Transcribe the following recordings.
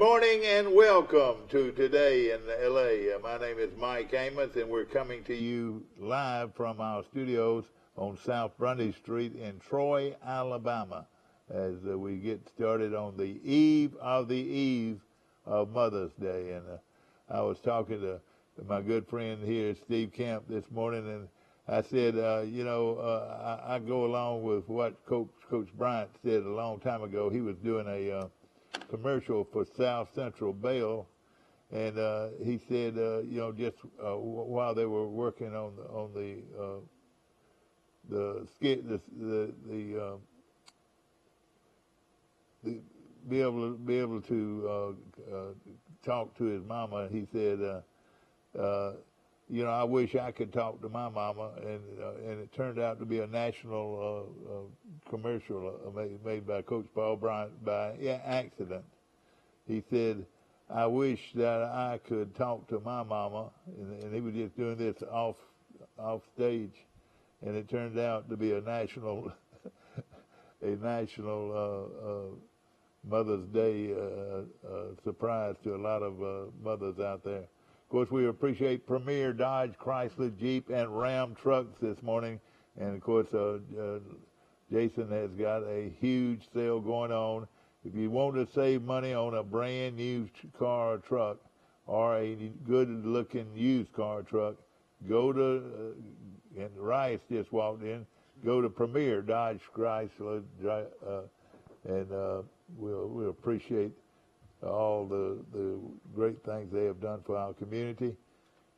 morning and welcome to Today in LA. My name is Mike Amos, and we're coming to you live from our studios on South Grundy Street in Troy, Alabama, as we get started on the eve of Mother's Day. And I was talking to my good friend here, Steve Camp, this morning, and I said, I go along with what Coach Bryant said a long time ago. He was doing a commercial for South Central Bail, and he said, just while they were working on be able to talk to his mama, he said, I wish I could talk to my mama, and it turned out to be a national commercial made by Coach Paul Bryant by accident. He said, I wish that I could talk to my mama, and he was just doing this off stage, and it turned out to be a national Mother's Day surprise to a lot of mothers out there. Of course, we appreciate Premier Dodge, Chrysler, Jeep, and Ram trucks this morning. And, of course, Jason has got a huge sale going on. If you want to save money on a brand new car or truck or a good-looking used car or truck, go to, and Rice just walked in, go to Premier Dodge, Chrysler, and we'll appreciate all the great things they have done for our community.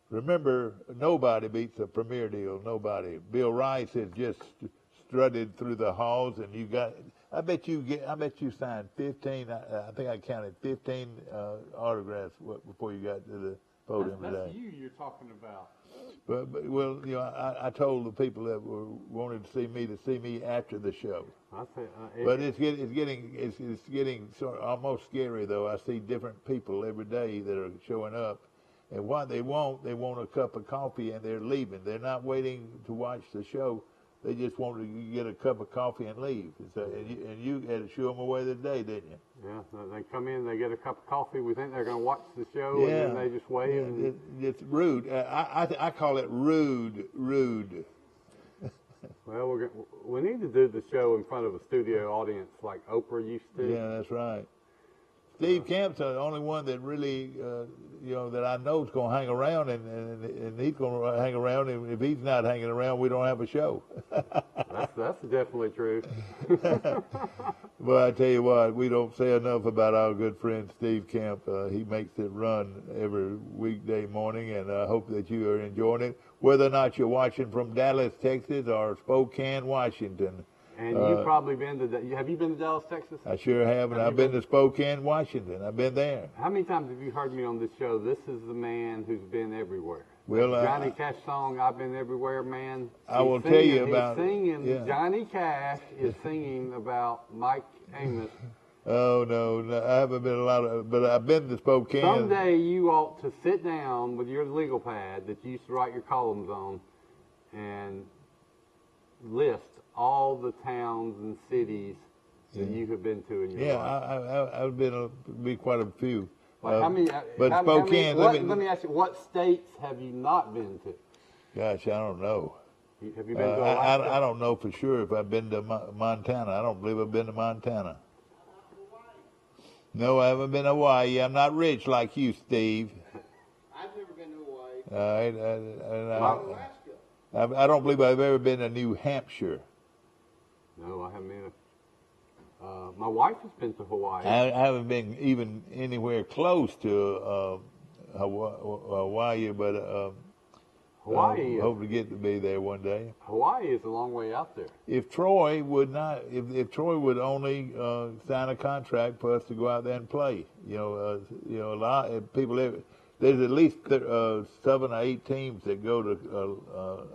Remember, nobody beats a Premier deal. Nobody. Bill Rice has just strutted through the halls, and I bet you signed 15. I think I counted 15 autographs before you got to the podium today. That's you you're talking about. But I told the people that wanted to see me after the show. But it's getting sort of almost scary, though. I see different people every day that are showing up, and what they want a cup of coffee, and they're leaving. They're not waiting to watch the show. They just want to get a cup of coffee and leave. And you had to show them away today, didn't you? Yeah, they come in, they get a cup of coffee. We think they're going to watch the show, and then they just wait. Yeah, it's rude. I call it rude. Well, we need to do the show in front of a studio audience like Oprah used to. Yeah, that's right. Steve Camp's the only one that really, that I know is going to hang around, and he's going to hang around. And if he's not hanging around, we don't have a show. That's definitely true. Well, I tell you what, we don't say enough about our good friend Steve Camp. He makes it run every weekday morning, and I hope that you are enjoying it, whether or not you're watching from Dallas, Texas, or Spokane, Washington. And you've probably been to, have you been to Dallas, Texas? I sure have, and I've been to Spokane, Washington. I've been there. How many times have you heard me on this show? This is the man who's been everywhere. Well, Johnny Cash song, I've Been Everywhere, man. I will tell you about it. Johnny Cash is singing about Mike Amos. Oh, no, I haven't been but I've been to Spokane. Someday you ought to sit down with your legal pad that you used to write your columns on and list all the towns and cities that you have been to in your life. I've been quite a few. Like how many? But Spokane. Let me ask you, what states have you not been to? Gosh, I don't know. Have you been to Alaska? I don't know for sure if I've been to Montana. I don't believe I've been to Montana. No, I haven't been to Hawaii. I'm not rich like you, Steve. I've never been to Hawaii. Alaska. I don't believe I've ever been to New Hampshire. No, I haven't either. My wife has been to Hawaii. I haven't been even anywhere close to Hawaii, but Hawaii. Hope to get to be there one day. Hawaii is a long way out there. If Troy would not, if Troy would only sign a contract for us to go out there and play, a lot of people. There's at least 7 or 8 teams that go to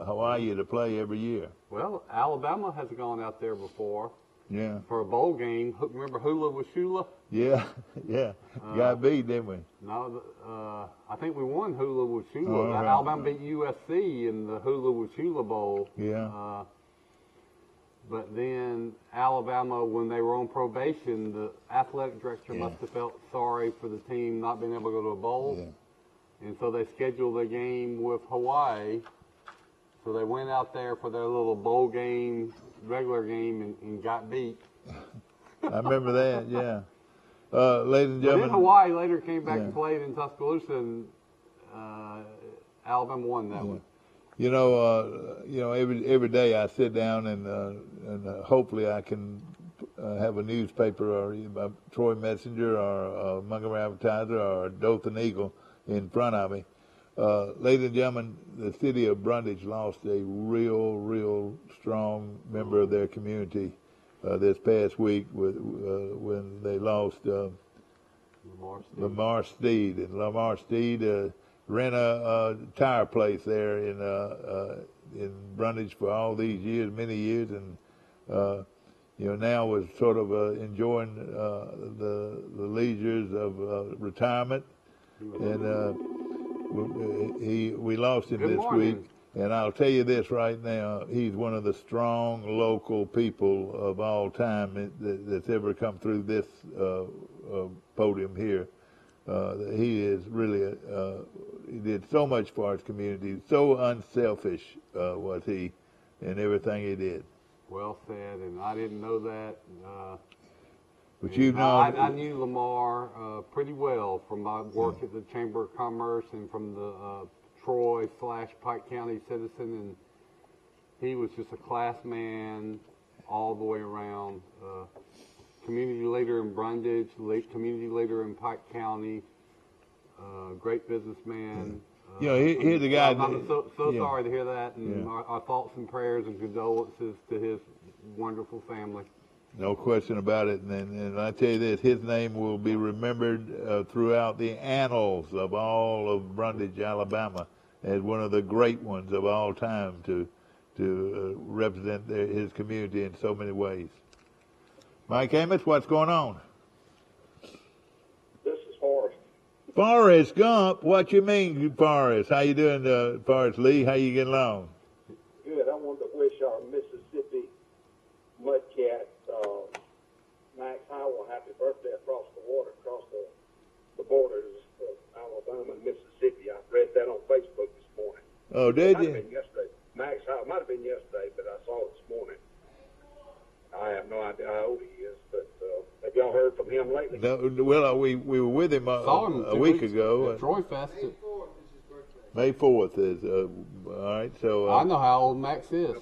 Hawaii to play every year. Well, Alabama has gone out there before. Yeah. For a bowl game. Remember Hula with Shula? Yeah. Got beat, didn't we? No, I think we won Hula with Shula. Right. Alabama beat USC in the Hula with Shula Bowl. Yeah. But then Alabama, when they were on probation, the athletic director must have felt sorry for the team not being able to go to a bowl. Yeah. And so they scheduled a game with Hawaii. So they went out there for their little bowl game, regular game, and got beat. I remember that, yeah. Ladies and But gentlemen. then Hawaii later came back and played in Tuscaloosa, and Alabama won that one. You know, every day I sit down and hopefully I can have a newspaper or a Troy Messenger or a Montgomery Advertiser or a Dothan Eagle in front of me. Ladies and gentlemen, the city of Brundage lost a real strong member of their community this past week when they lost Lamar Steed. And Lamar Steed ran a tire place there in Brundage for all these years, many years, and now was sort of enjoying the leisures of retirement. And we lost him this week. And I'll tell you this right now, he's one of the strong local people of all time that's ever come through this podium here. He is really, he did so much for his community, so unselfish was he in everything he did. Well said, and I didn't know that. But you know, I knew Lamar pretty well from my work at the Chamber of Commerce and from the Troy/Pike County Citizen, and he was just a class man all the way around. Community leader in Brundage, community leader in Pike County, great businessman. Here's a guy. I'm so sorry to hear that, and our thoughts and prayers and condolences to his wonderful family. No question about it. And I tell you this, his name will be remembered throughout the annals of all of Brundage, Alabama, as one of the great ones of all time to represent his community in so many ways. Mike Amos, what's going on? This is Forrest. Forrest Gump, what you mean, Forrest? How you doing, Forrest Lee? How you getting along? Good. I wanted to wish our Mississippi Mudcat, Max Howell, happy birthday across the water, across the borders of Alabama and Mississippi. I read that on Facebook this morning. Oh, did Might you? have been yesterday. Max Howell might have been yesterday, but I saw it this morning. I have no idea how old he is, but have y'all heard from him lately? No, well, we were with him Saw him a week ago. at Troy Fest. May 4th is, all right, so. I know how old Max is.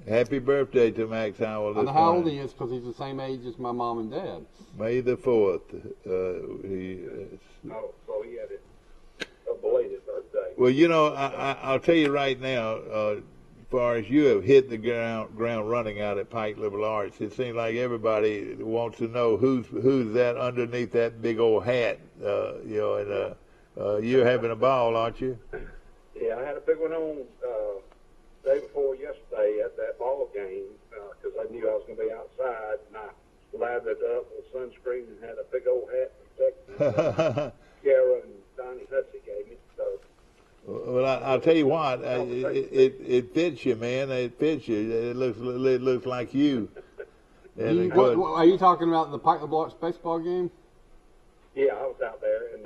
Happy birthday to Max Howell. I know how old he is because he's the same age as my mom and dad. May the 4th. Oh, so he had a belated birthday. Well, I'll tell you right now, as far as you have hit the ground running out at Pike Liberal Arts, it seems like everybody wants to know who's that underneath that big old hat, you're having a ball, aren't you? Yeah, I had a big one on day before yesterday at that ball game because I knew I was going to be outside, and I lathered up with sunscreen and had a big old hat from Texas. Kiara and Donnie Hussey gave me. So. Well, I'll tell you what, it fits you, man. It fits you. It looks like you. And Are you talking about the Pike Liberal Arts baseball game? Yeah, I was out there, and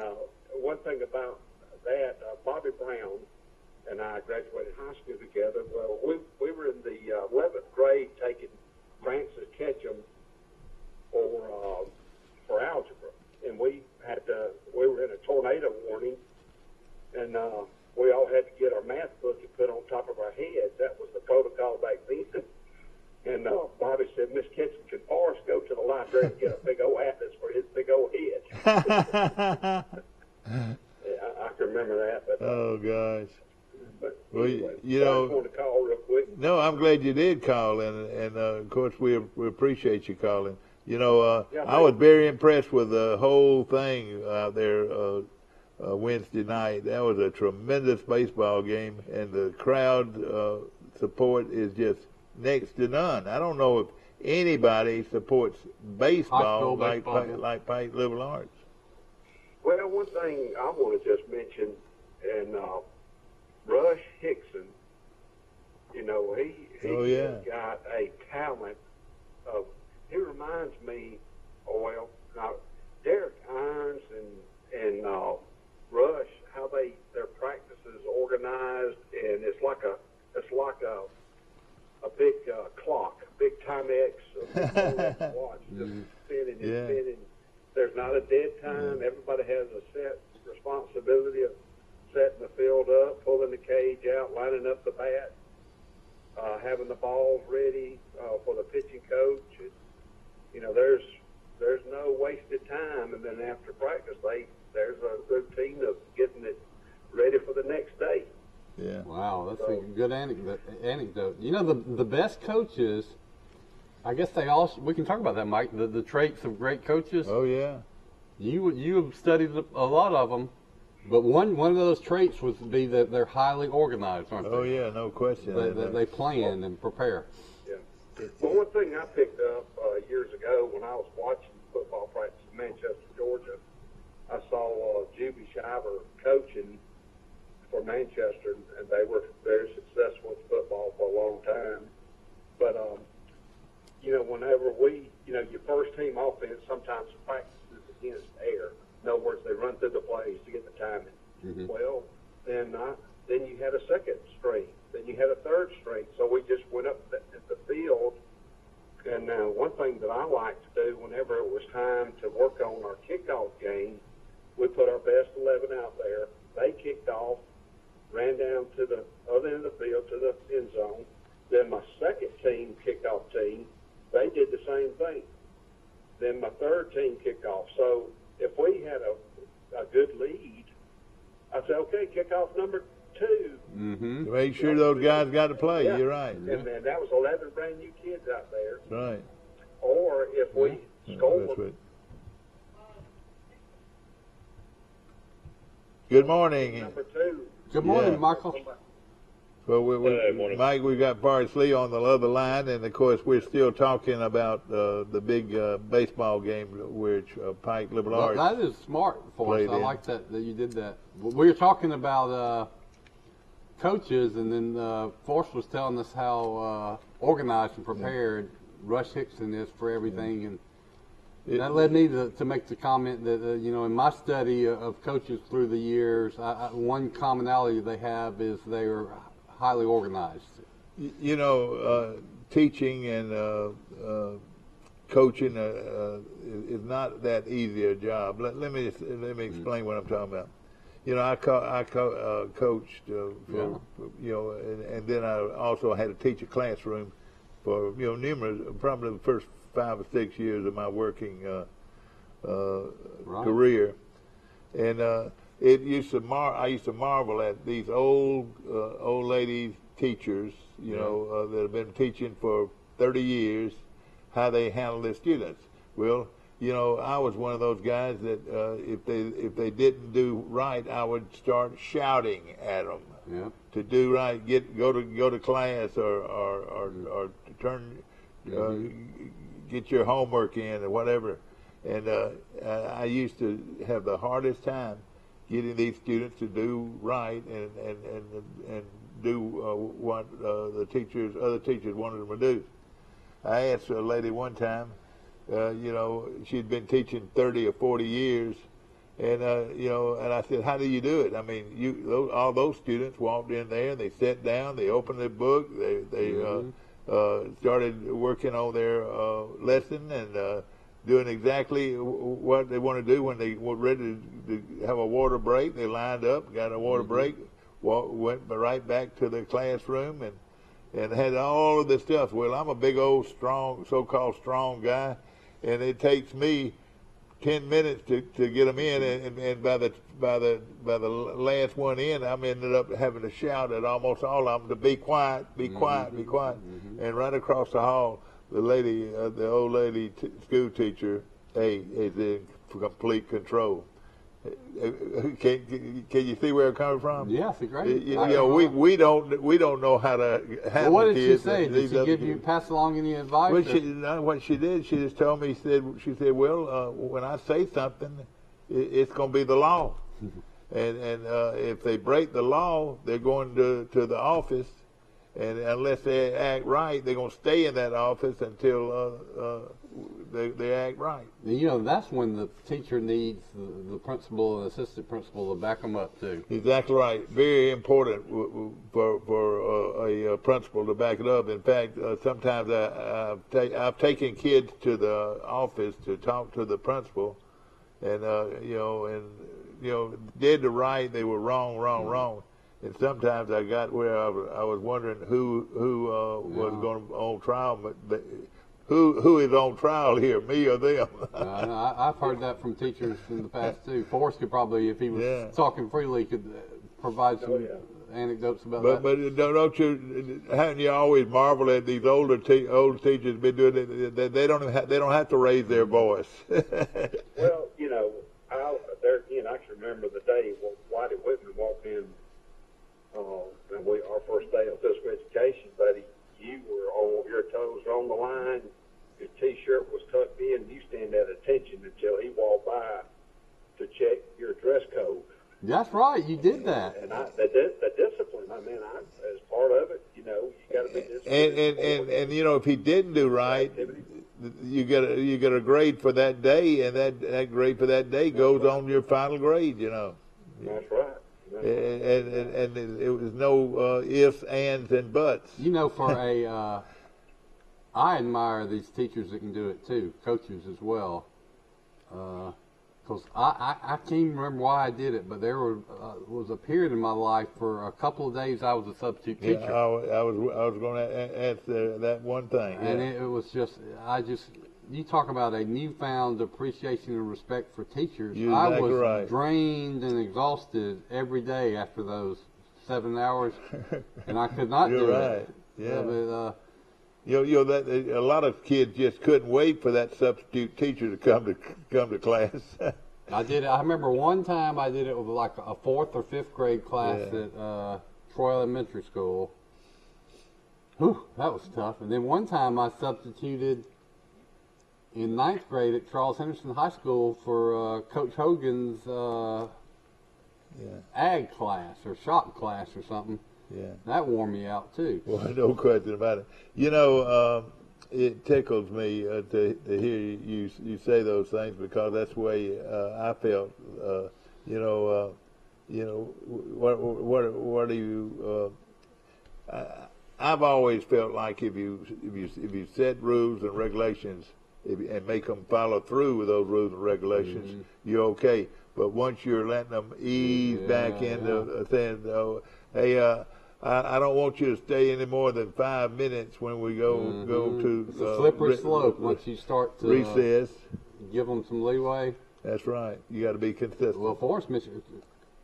one thing about that, Bobby Brown and I graduated high school together. Well, we were in the 11th grade taking Francis Ketchum for algebra, and we were in a tornado warning, and we all had to get our math book and put on top of our heads. That was the protocol back then. And Bobby said, Miss Ketchum, can Forrest go to the library and get a big old atlas for his big old head? Yeah, I can remember that. But, oh, gosh. But well, anyway, you know, I just wanted to call real quick. No, I'm glad you did call, and of course we appreciate you calling. I was very impressed with the whole thing out there Wednesday night. That was a tremendous baseball game, and the crowd support is just next to none. I don't know if anybody supports baseball like Pike Liberal Arts. Well, one thing I want to just mention, and Rush Hickson, he oh, yeah. has got a organized, and it's like a big clock, big Timex, a big Rolex watch, just spinning and spinning. There's not a dead time. Everybody has a set responsibility of setting the field up, pulling the cage out, lining up the bat, having the balls ready for the pitching coach. There's no wasted time. And then after practice, there's a routine of getting it ready for the next day. Yeah. Wow, that's a good anecdote. You know, the best coaches, I guess we can talk about that, Mike, the traits of great coaches. Oh, yeah. You have studied a lot of them, but one of those traits would be that they're highly organized, aren't they? Oh, yeah, no question. They plan and prepare. Yeah. Well, one thing I picked up years ago when I was watching football practice in Manchester, Georgia, I saw Juby Shiver coaching for Manchester, and they were very successful in football for a long time. But, whenever your first team offense sometimes practices against air. In other words, they run through the plays to get the timing. Mm-hmm. Well, then you had a second string. Then you had a third string. So we just went up at the field. And one thing that I liked to do whenever it was time to work on our kickoff game, we put our best 11 out there. They kicked off, ran down to the other end of the field to the end zone. Then my second team, kickoff team, they did the same thing. Then my third team kicked off. So if we had a good lead, I said, okay, kickoff number 2. Mm-hmm. To make sure those guys got to play. Yeah. You're right. And then that was 11 brand new kids out there. Right. Or if we scored. That's right. Good morning. Number 2. Good morning, Yeah. Michael. Well, morning. Mike, we've got Parsley on the other line, and of course we're still talking about the big baseball game which Pike Liberal Well, Arts. that is smart for us. played I in. like that you did that. We were talking about coaches, and then Forrest was telling us how organized and prepared Rush Hickson is for everything, and that led me to make the comment that in my study of coaches through the years, one commonality they have is they are highly organized. Teaching and coaching is not that easy a job. Let me explain what I'm talking about. I coached and then I also had to teach a classroom for numerous, probably the first 5 or 6 years of my working career, and I used to marvel at these old lady teachers, that have been teaching for 30 years, how they handle their students. Well, I was one of those guys that if they didn't do right, I would start shouting at them to do right, go to class or turn get your homework in or whatever. And I used to have the hardest time getting these students to do right and do what other teachers wanted them to do. I asked a lady one time, she'd been teaching 30 or 40 years, and and I said, how do you do it? I mean, all those students walked in there, they sat down, they opened their book, they started working on their lesson and doing exactly what they want to do. When they were ready to have a water break, they lined up, got a water break, went right back to the classroom and had all of this stuff. Well, I'm a big old so-called strong guy, and it takes me 10 minutes to get them in, and by the last one in, I'm ended up having to shout at almost all of them to be quiet, be quiet, be quiet. And right across the hall, the old lady school teacher, is in complete control. Can you see where I'm coming from? Yeah, it's great. We don't know how to handle what did kids. she say? Did she pass along any advice? Well, what she did, she just told me. She said, well, when I say something, it's going to be the law, and if they break the law, they're going to the office, and unless they act right, they're going to stay in that office until they act right. You know, that's when the teacher needs the principal and assistant principal to back them up too. Exactly right. Very important for a principal to back it up. In fact, sometimes I've taken kids to the office to talk to the principal, and did the right, they were wrong. And sometimes I got where I was wondering who was going on trial, but who is on trial here, me or them? I've heard that from teachers in the past too. Forrest could probably, if he was talking freely, could provide some anecdotes about that. But don't you? Haven't you always marveled at these older teachers been doing it? They don't have to raise their voice. Well, I can remember the day Whitey Whitman walked in. And our first day of physical education, buddy, you were on your toes on the line. Your T-shirt was tucked in. You stand at attention until he walked by to check your dress code. That's right. You did that. And the discipline. I mean, as part of it, you got to be disciplined. And if he didn't do right, you get a grade for that day, and that grade for that day goes on your final grade. That's right. And it was no ifs, ands, and buts. I admire these teachers that can do it too, coaches as well. Because I can't even remember why I did it, but there was a period in my life for a couple of days I was a substitute teacher. Yeah, I was going to answer that one thing. And it was you talk about a newfound appreciation and respect for teachers. I was drained and exhausted every day after those 7 hours, and I could not do it. Yeah. But, a lot of kids just couldn't wait for that substitute teacher to come to class. I did it. I remember one time I did it with like a 4th or 5th grade class at Troy Elementary School. Whew, that was tough. And then one time I substituted in 9th grade at Charles Henderson High School for Coach Hogan's ag class or shop class or something. Yeah, that wore me out too. Well, no question about it. It tickles me to hear you say those things, because that's the way I felt. What do you? I've always felt like if you set rules and regulations and make them follow through with those rules and regulations, you're okay. But once you're letting them ease back into saying, hey, I don't want you to stay any more than 5 minutes when we go to it's a slippery slope once you start to recess. Give them some leeway. That's right. You got to be consistent. Well, Forrest mentioned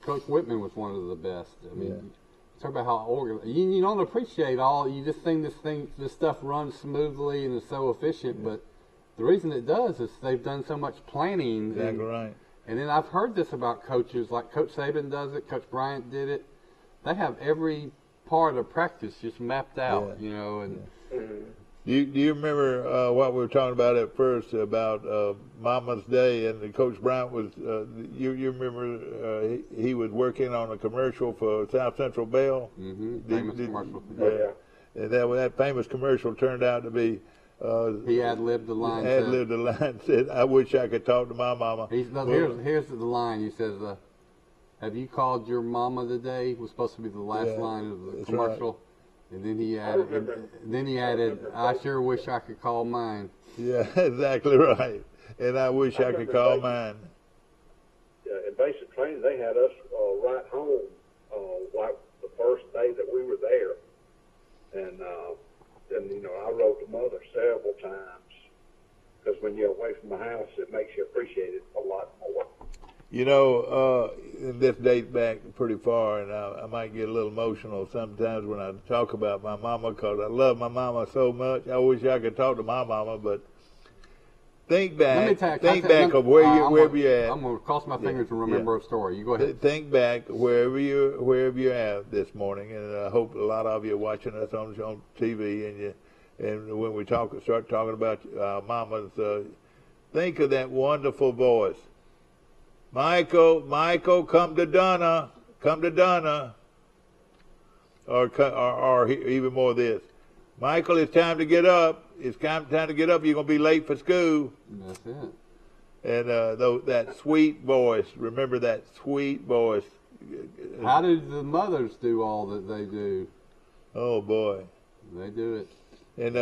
Coach Whitman was one of the best. I mean, talk about how organized. You don't appreciate all. You just think this stuff runs smoothly and is so efficient, but the reason it does is they've done so much planning. Exactly right. And then I've heard this about coaches, like Coach Saban does it, Coach Bryant did it. They have every part of practice just mapped out, And do you remember what we were talking about at first about Mama's Day, and Coach Bryant was? You remember he was working on a commercial for South Central Bell. Famous commercial. And that famous commercial turned out to be. He ad-libbed the line. Ad-libbed the line. Said, "I wish I could talk to my mama." Here's the line. He says, "Have you called your mama today?" Was supposed to be the last line of the commercial, right. And then he added, "I sure wish I could call mine." Yeah, exactly right. And I wish I could call mine. Yeah, in basic training, they had us write home like the first day that we were there, and I wrote to Mother several times, because when you're away from the house, it makes you appreciate it a lot more. And this dates back pretty far, and I might get a little emotional sometimes when I talk about my mama, because I love my mama so much. I wish I could talk to my mama, but think back of wherever you're at. I'm going to cross my fingers and remember a story. You go ahead. Think back wherever you're at this morning, and I hope a lot of you are watching us on TV, and when we start talking about mamas, think of that wonderful voice. Michael, come to Donna. Or even more this. Michael, it's time to get up. it's time to get up. You're gonna be late for school. That's it. And that sweet voice. Remember that sweet voice. How do the mothers do all that they do? Oh boy, they do it. And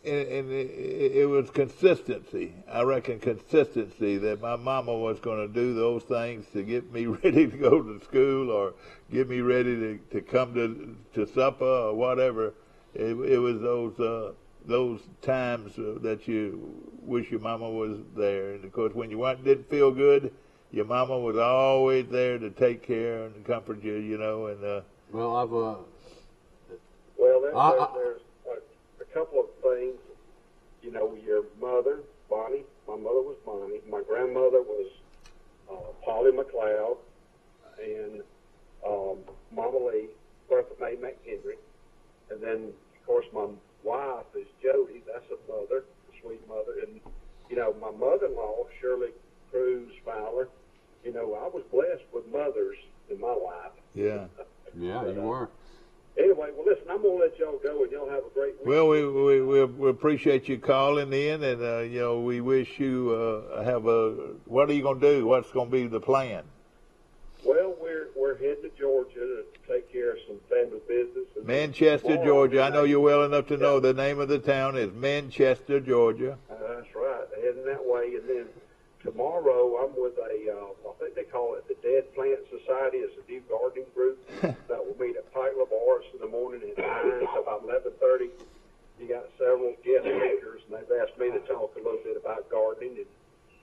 and it was consistency. I reckon consistency that my mama was going to do those things to get me ready to go to school or get me ready to come to supper or whatever. It was those times that you wish your mama was there. And of course, when you didn't feel good, your mama was always there to take care and comfort you. You know, and well, there's a couple of things. You know, your mother, Bonnie. My mother was Bonnie. My grandmother was Polly McLeod, and Mama Lee, Bertha Mae McHenry, and then of course my wife is Jody. That's a mother, a sweet mother, and you know my mother-in-law Shirley Cruz Fowler. You know, I was blessed with mothers in my life. Yeah. Yeah, you were. Anyway, well, listen, I'm going to let y'all go, and y'all have a great week. Well, we appreciate you calling in, and, you know, we wish you what are you going to do? What's going to be the plan? Well, we're heading to Georgia to take care of some family business. Manchester, Georgia. I know you well enough to know the name of the town is Manchester, Georgia. That's right. Heading that way, and then tomorrow I'm with I think they call it the Dead Plant Society. It's a new gardening group that will meet at Pike Labar's in the morning at 9 to about 11:30. You got several guest speakers, and they've asked me to talk a little bit about gardening, and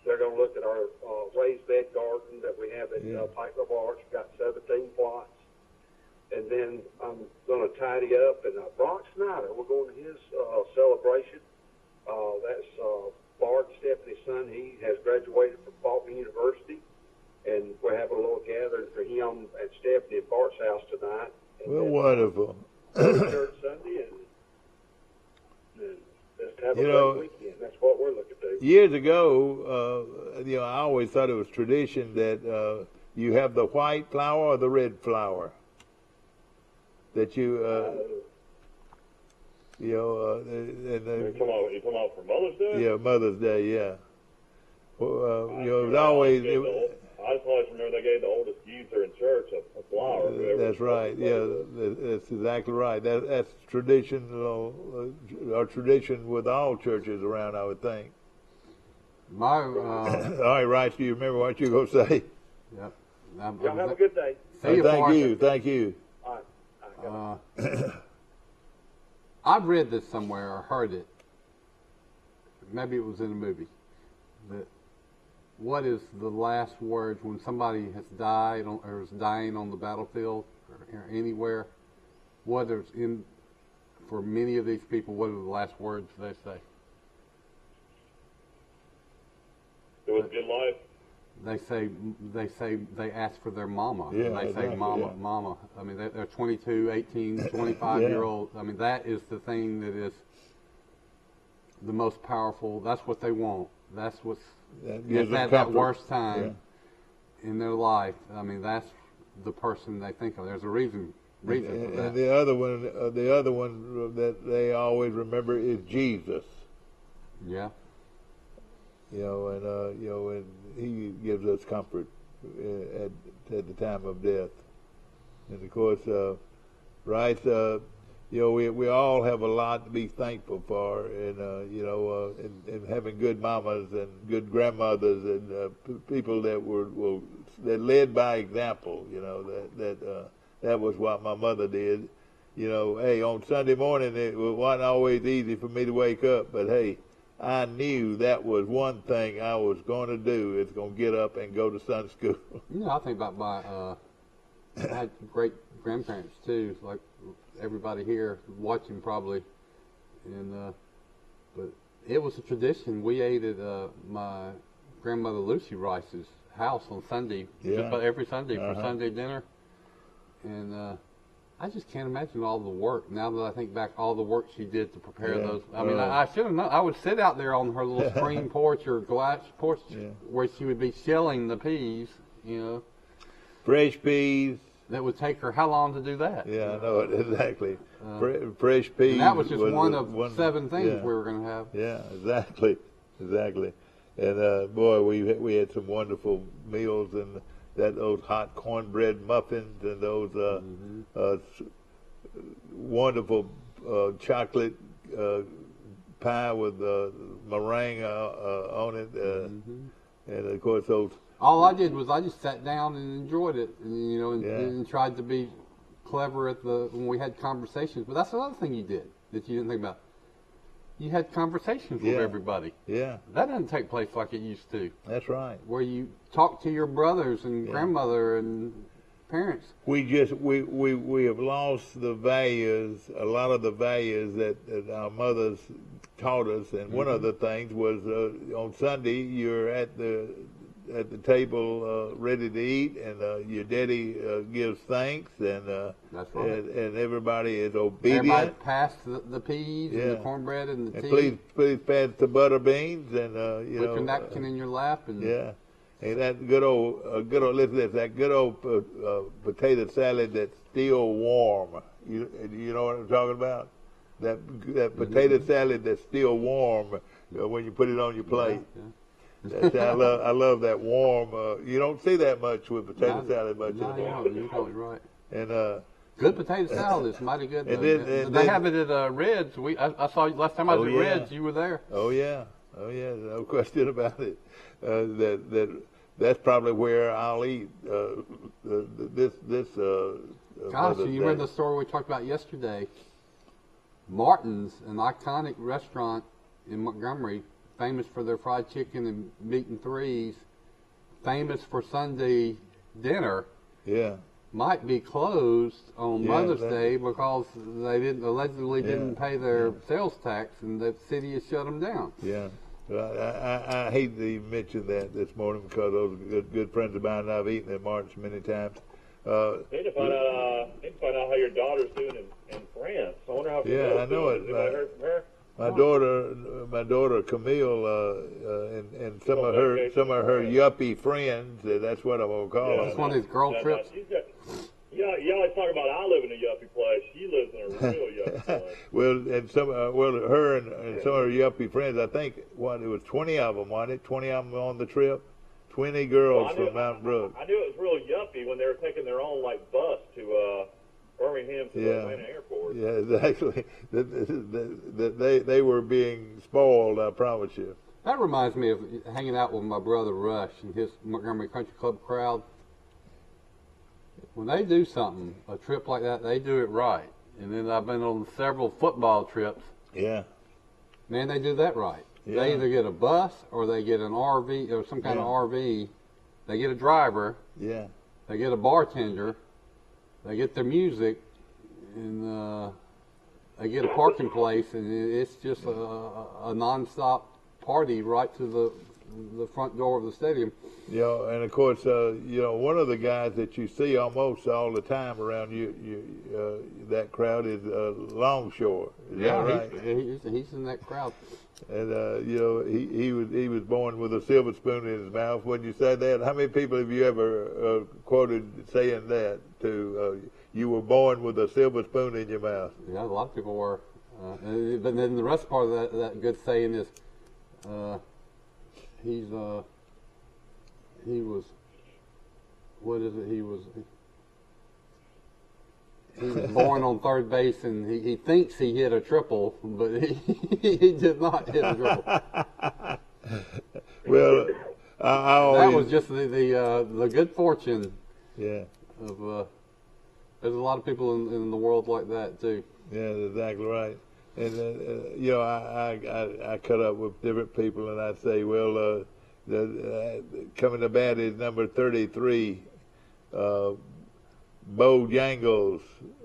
they're going to look at our raised bed garden that we have at Pike Labar's. We've got 17 plots, and then I'm going to tidy up. And Brock Snyder, we're going to his celebration. That's Bart Stephanie's son. He has graduated from Faulkner University, and we're having a little gathering for him at Stephanie and Bart's house tonight. And well, wonderful. Church Sunday, and just have a great weekend. That's what we're looking to do. Years ago, you know, I always thought it was tradition that you have the white flower or the red flower. That you, you know, you come out for Mother's Day? Yeah, Mother's Day, yeah. Well, you know, it was always. I just always remember they gave the oldest user in church a flower. That's right. Yeah, that's exactly right. That's tradition. Our tradition with all churches around, I would think. All right, Rice, do you remember what you were going to say? Yep. Y'all have a good day. Thank you. All right. I've read this somewhere or heard it. Maybe it was in a movie. That what is the last words when somebody has died or is dying on the battlefield or anywhere? Whether it's for many of these people, what are the last words they say? It was a good life. They ask for their mama. Yeah, they say mama, mama. I mean, they're 22, 18, 25-year-old. I mean, that is the thing that is the most powerful. That's what they want. That's what's at that worst time in their life. I mean, that's the person they think of. There's a reason for that. And the other one that they always remember is Jesus. Yeah. You know, and he gives us comfort at the time of death. And of course, right, you know, we all have a lot to be thankful for, and you know, and having good mamas and good grandmothers and people that that led by example. You know, that was what my mother did. You know, hey, on Sunday morning it wasn't always easy for me to wake up, but hey, I knew that was one thing I was going to do, is going to get up and go to Sunday school. You know, I think about I had great grandparents too, like everybody here watching probably, and but it was a tradition. We ate at my grandmother Lucy Rice's house on Sunday, just about every Sunday for Sunday dinner, and I just can't imagine all the work. Now that I think back, all the work she did to prepare those. I mean, I should have known. I would sit out there on her little screen porch or glass porch where she would be shelling the peas, you know. Fresh peas. that would take her how long to do that? Yeah, I know it exactly. Fresh peas. And that was just one of 7 things we were going to have. Yeah, exactly. And boy, we had some wonderful meals, and those hot cornbread muffins, and those wonderful chocolate pie with meringue on it, and of course those. All I did was I just sat down and enjoyed it, and, and tried to be clever when we had conversations. But that's another thing you did that you didn't think about. You had conversations with everybody. Yeah. That doesn't take place like it used to. That's right. Where you talk to your brothers and grandmother and parents. We have lost the values, a lot of the values that our mothers taught us. And one of the things was on Sunday you're at the table ready to eat, and your daddy gives thanks, and that's right. and everybody is obedient. Everybody passed the peas and the cornbred and the tea. Please pass the butter beans, and put your napkin in your lap, and and that good old listen to this, that good old potato salad that's still warm. You know what I'm talking about? That potato salad that's still warm when you put it on your plate. I love that warm. You don't see that much with potato salad much anymore. You're totally right. And good potato salad is mighty good. And they have it at Red's. I saw you last time I was at Red's. You were there. Oh yeah, no question about it. That's probably where I'll eat this. Gosh, you remember the story we talked about yesterday? Martin's, an iconic restaurant in Montgomery, famous for their fried chicken and meat and threes, famous for Sunday dinner. Yeah. Might be closed on Mother's Day because they allegedly didn't pay their sales tax, and the city has shut them down. Yeah. I hate to even mention that this morning because those are good friends of mine. I've eaten at Martin's many times. Need to find out how your daughter's doing in France. I wonder how. I know it. Anybody heard from her? My daughter Camille, and some of her yuppie friends. That's what I'm gonna call them. That's one of these girl trips. You always talk about I live in a yuppie place. She lives in a real yuppie place. Her and some of her yuppie friends. I think it was 20 of them, wasn't it? 20 of them on the trip. 20 girls from Mount Brooks. I knew it was real yuppie when they were taking their own bus to Birmingham to the Atlanta airport. Yeah, exactly. They were being spoiled, I promise you. That reminds me of hanging out with my brother Rush and his Montgomery Country Club crowd. When they do something, a trip like that, they do it right. And then I've been on several football trips. Yeah. Man, they do that right. Yeah. They either get a bus or they get an RV or some kind of RV. They get a driver. Yeah. They get a bartender. They get their music, and they get a parking place, and it's just a nonstop party right to the front door of the stadium. And of course, one of the guys that you see almost all the time around that crowd is Longshore. Is that right? He's in that crowd. And he was born with a silver spoon in his mouth. When you say that, how many people have you ever quoted saying that to? You were born with a silver spoon in your mouth. Yeah, a lot of people were. But then the rest part of that good saying is, he was. What is it? He was born on third base, and he thinks he hit a triple, but he did not hit a triple. Well, that was just the good fortune. Yeah. Of there's a lot of people in the world like that too. Yeah, that's exactly right. And I cut up with different people, and I say, well, coming to bat is number 33. Bojangles,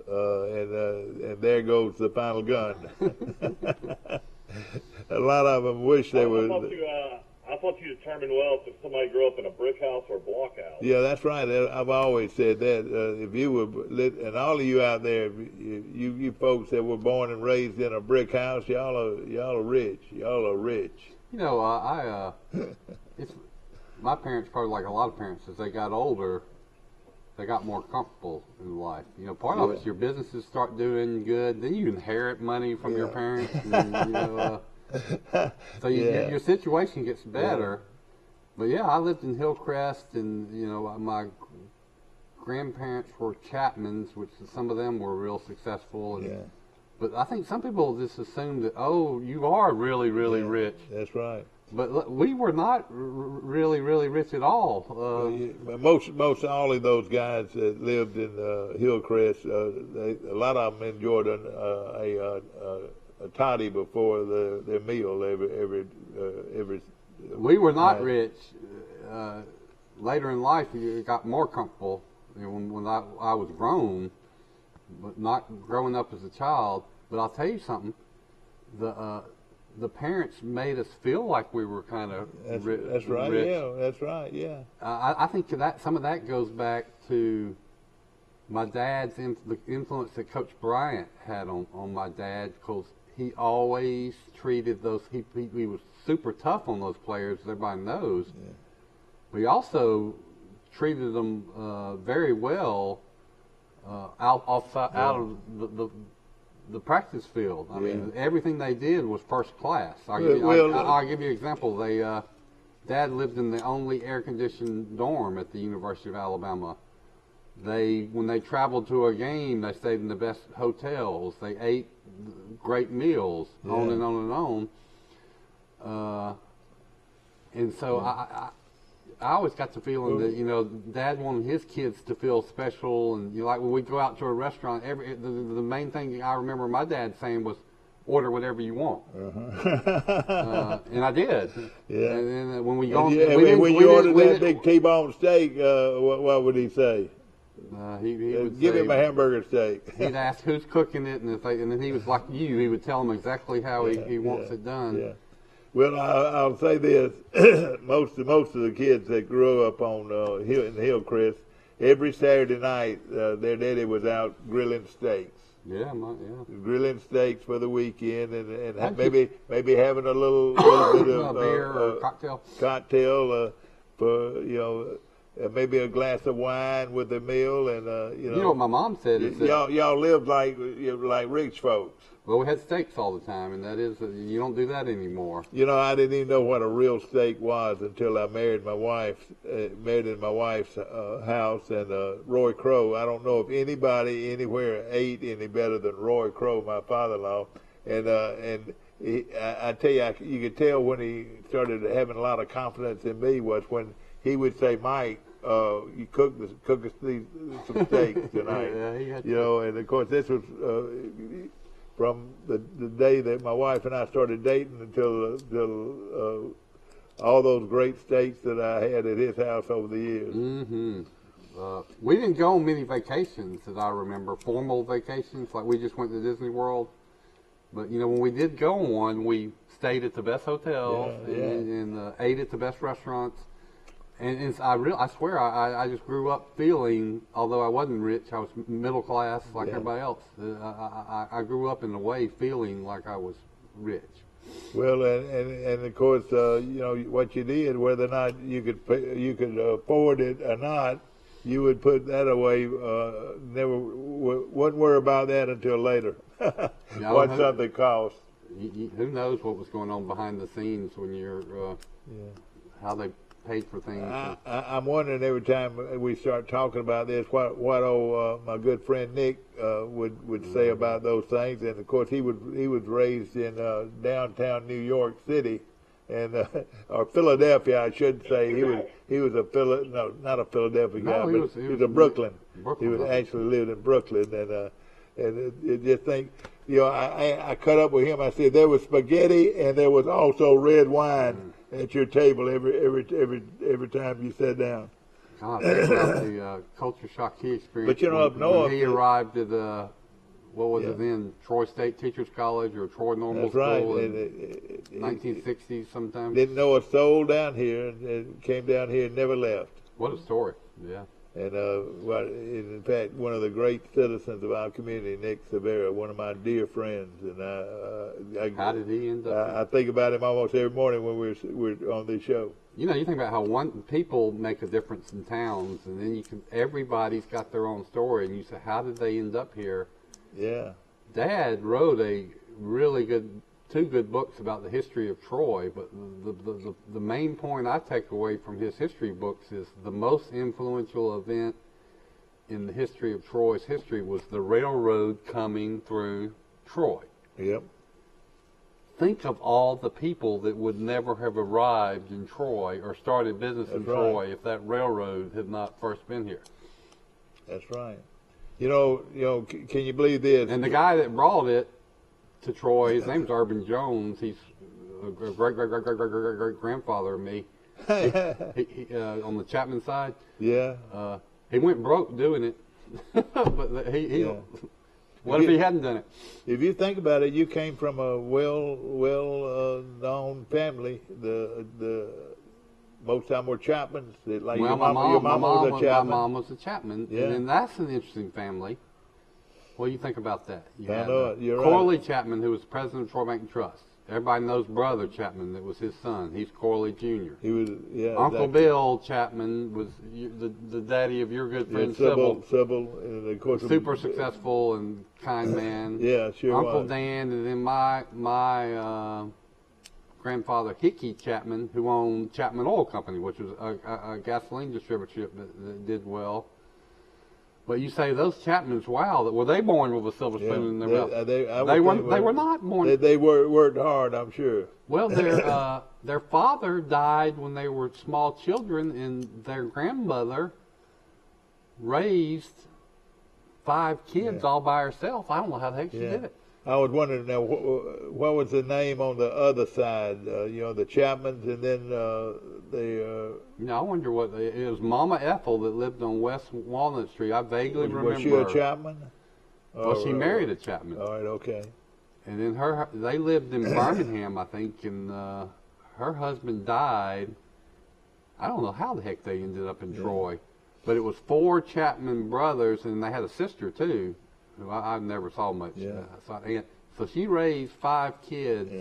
and there goes the final gun. A lot of them wish they would. I thought you determined well if somebody grew up in a brick house or a block house. Yeah, that's right. I've always said that. If you were, and all of you out there, you folks that were born and raised in a brick house, y'all are rich. Y'all are rich. My parents, probably like a lot of parents, as they got older, they got more comfortable in life. You know, part of it's your businesses start doing good, then you inherit money from your parents. And, you know, so your situation gets better. But yeah, I lived in Hillcrest, and you know, my grandparents were Chapmans, which some of them were real successful. And, but I think some people just assume that, oh, you are really, really rich. That's right. But we were not really, really rich at all. Most all of those guys that lived in Hillcrest, a lot of them enjoyed a toddy before their meal every. We were not rich. Later in life, you got more comfortable. You know, when I was grown, but not growing up as a child. But I'll tell you something. The parents made us feel like we were kind of that's right. rich. Yeah, that's right. Yeah. I think that some of that goes back to my dad's the influence that Coach Bryant had on my dad, because he always treated those. He was super tough on those players, as everybody knows. Yeah. But he also treated them very well out of the practice field. I mean, everything they did was first class. I'll give you an example. Dad lived in the only air-conditioned dorm at the University of Alabama. When they traveled to a game, they stayed in the best hotels. They ate great meals, on and on and on. And so I always got the feeling that, you know, Dad wanted his kids to feel special, and you know, like when we go out to a restaurant, the main thing I remember my dad saying was, "Order whatever you want," and I did. Yeah. And when we go, when you ordered that big T-bone steak, what would he say? He would give say, him a hamburger steak. He'd ask who's cooking it, and then he was like you. He would tell them exactly how he wants it done. Yeah. Well, I'll say this: most of the kids that grew up in Hillcrest, every Saturday night, their daddy was out grilling steaks. Grilling steaks for the weekend, and maybe having a little bit of beer or cocktail for maybe a glass of wine with the meal, and you know what my mom said is that y'all lived like rich folks. Well, we had steaks all the time, and that is, you don't do that anymore. You know, I didn't even know what a real steak was until I married my wife, in my wife's house, and Roy Crow. I don't know if anybody anywhere ate any better than Roy Crow, my father-in-law. And I tell you, you could tell when he started having a lot of confidence in me was when he would say, "Mike, you cook us some steaks tonight." And of course this was from the day that my wife and I started dating until all those great steaks that I had at his house over the years. Mm-hmm. We didn't go on many vacations, as I remember, formal vacations, like we just went to Disney World. But, you know, when we did go on one, we stayed at the best hotels and ate at the best restaurants. And I swear, I just grew up feeling, although I wasn't rich, I was middle class like everybody else. I grew up in a way feeling like I was rich. Well, and of course, what you did, whether or not you could afford it or not, you would put that away. Never wouldn't worry about that until later. What something costs. Who knows what was going on behind the scenes when you're how they paid for things. I'm wondering every time we start talking about this, what my good friend Nick would say about those things. And of course, he was raised in downtown New York City, and or Philadelphia, I should say. He was not a Philadelphia guy, but he was a Brooklyn. He was actually lived in Brooklyn, and it just think. I cut up with him. I said there was spaghetti and there was also red wine at your table every time you sat down. God, think about the culture shock he experienced. But up north, when he arrived at what was it then, Troy State Teachers College or Troy Normal School in 1960s sometime. Didn't know a soul down here, and came down here and never left. What a story! Yeah. And in fact, one of the great citizens of our community, Nick Severa, one of my dear friends, and how did he end up? I think about him almost every morning when we're on this show. you know, you think about how people make a difference in towns, and then everybody's got their own story, and you say, how did they end up here? Yeah. Dad wrote two good books about the history of Troy, but the main point I take away from his history books is the most influential event in the history of Troy's history was the railroad coming through Troy. Yep. Think of all the people that would never have arrived in Troy or started business in Troy if that railroad had not first been here. That's right. You know, can you believe this? And the guy that brought it to Troy, his name's Urban Jones. He's a great grandfather of me. He, on the Chapman side. Yeah. He went broke doing it, but he Yeah. What if he hadn't done it? If you think about it, you came from a well known family. The most time were Chapmans. Like Well, your my mama was a Chapman. my mom was a Chapman, Yeah. and that's an interesting family. What do you think about that? You I had, know it. You're Corley right. Chapman, who was president of Troy Bank and Trust. Everybody knows Brother Chapman, that was his son. He's Corley Jr. He was, yeah. Uncle exactly. Bill Chapman was the daddy of your good friend Sybil. Sybil, and of course, Super successful and kind man. Yeah, sure Uncle was. Dan, and then my grandfather Hickey Chapman, who owned Chapman Oil Company, which was a gasoline distributorship that did well. But you say those Chapmans, wow, were they born with a silver spoon in their mouth? They were not born. They worked hard, I'm sure. Well, their father died when they were small children, and their grandmother raised 5 kids all by herself. I don't know how the heck she did it. I was wondering now, what was the name on the other side? The Chapmans, and then I wonder what it was. Mama Ethel that lived on West Walnut Street. I vaguely remember. Was she a Chapman? Well, she married a Chapman. All right, okay. And then they lived in Birmingham, I think, and her husband died. I don't know how the heck they ended up in Troy, but it was 4 Chapman brothers, and they had a sister too, who I never saw much. Yeah. So she raised 5 kids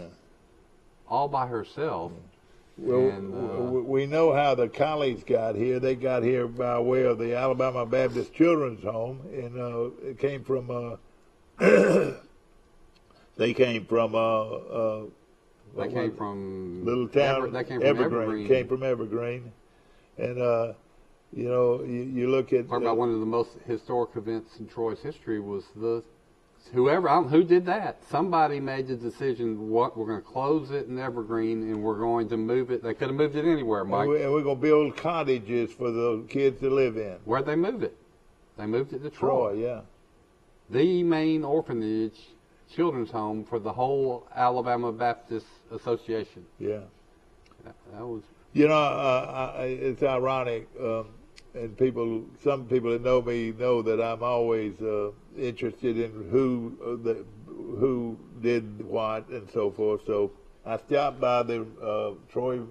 all by herself. Well, And, we know how the Collies got here. They got here by way of the Alabama Baptist Children's Home, and it came from. They came from. They came from little town. They came from Evergreen. Came from Evergreen, and you look at. Talk about one of the most historic events in Troy's history was who did that? Somebody made the decision. We're going to close it in Evergreen, and we're going to move it. They could have moved it anywhere, Mike. And we're going to build cottages for the kids to live in. Where'd they move it? They moved it to Troy. Yeah. The main orphanage children's home for the whole Alabama Baptist Association. Yeah. That was. It's ironic, and some people that know me know that I'm always interested in who did what and so forth. So I stopped by the Troy,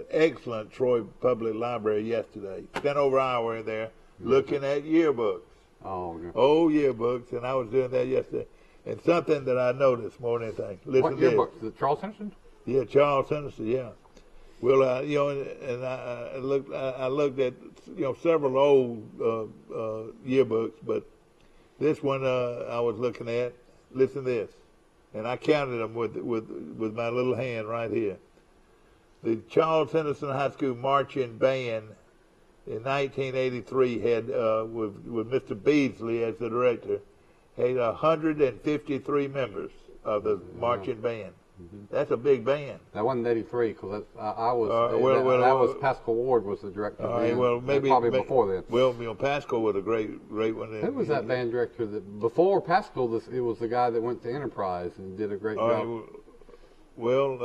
excellent Troy Public Library yesterday. Spent over an hour in there looking at yearbooks. Oh, yeah. Old yearbooks, and I was doing that yesterday. And something that I noticed more than anything. Listen What to this. yearbook? The Charles Henderson? Yeah, Charles Henderson. Yeah. Well, and I looked at several old yearbooks, but this one I was looking at. Listen to this, and I counted them with my little hand right here. The Charles Henderson High School marching band in 1983 had with Mr. Beasley as the director, had 153 members of the marching band. Mm-hmm. That's a big band. That wasn't 83 because I was. That was Pascal Ward was the director. All right, well, maybe probably before then. Well, Pascal was a great one. Who was that band director that before Pascal? It was the guy that went to Enterprise and did a great job. Right, well,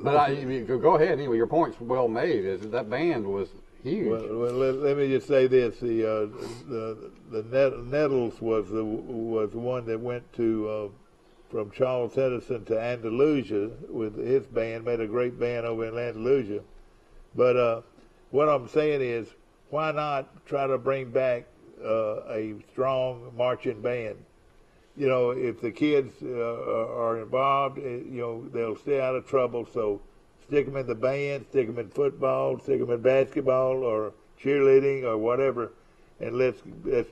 but go ahead. Anyway, your point's well made. Is that band was huge. Well, let me just say this: the Nettles was the one that went to. From Charles Henderson to Andalusia with his band, made a great band over in Andalusia. But what I'm saying is, why not try to bring back a strong marching band? If the kids are involved, they'll stay out of trouble. So stick them in the band, stick them in football, stick them in basketball or cheerleading or whatever, and let's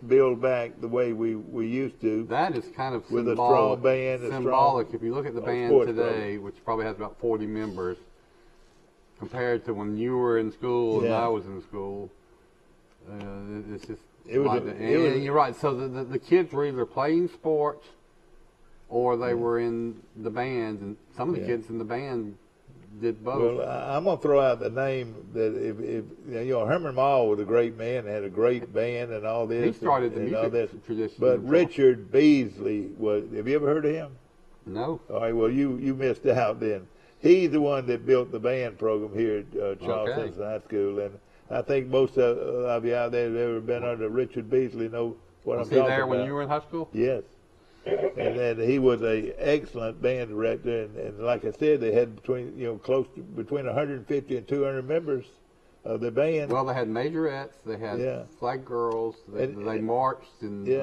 build back the way we used to. That is kind of with symbolic. A strong band. Symbolic. If you look at the band today, program, which probably has about 40 members, compared to when you were in school and I was in school, it's just. You're right. So the kids were either playing sports or they were in the band, and some of the kids in the band did both. Well, I'm gonna throw out the name that if Herman Mall was a great man, had a great band and all this. He started the music tradition. But Richard Beasley was. Have you ever heard of him? No. All right. Well, you missed out then. He's the one that built the band program here at Charleston High School, and I think most of you out there that have ever been under Richard Beasley know what I'm talking about. Was he there when you were in high school? Yes. And then he was a excellent band director, and like I said, they had between 150 and 200 members of the band. Well, they had majorettes, they had flag girls, they marched, and they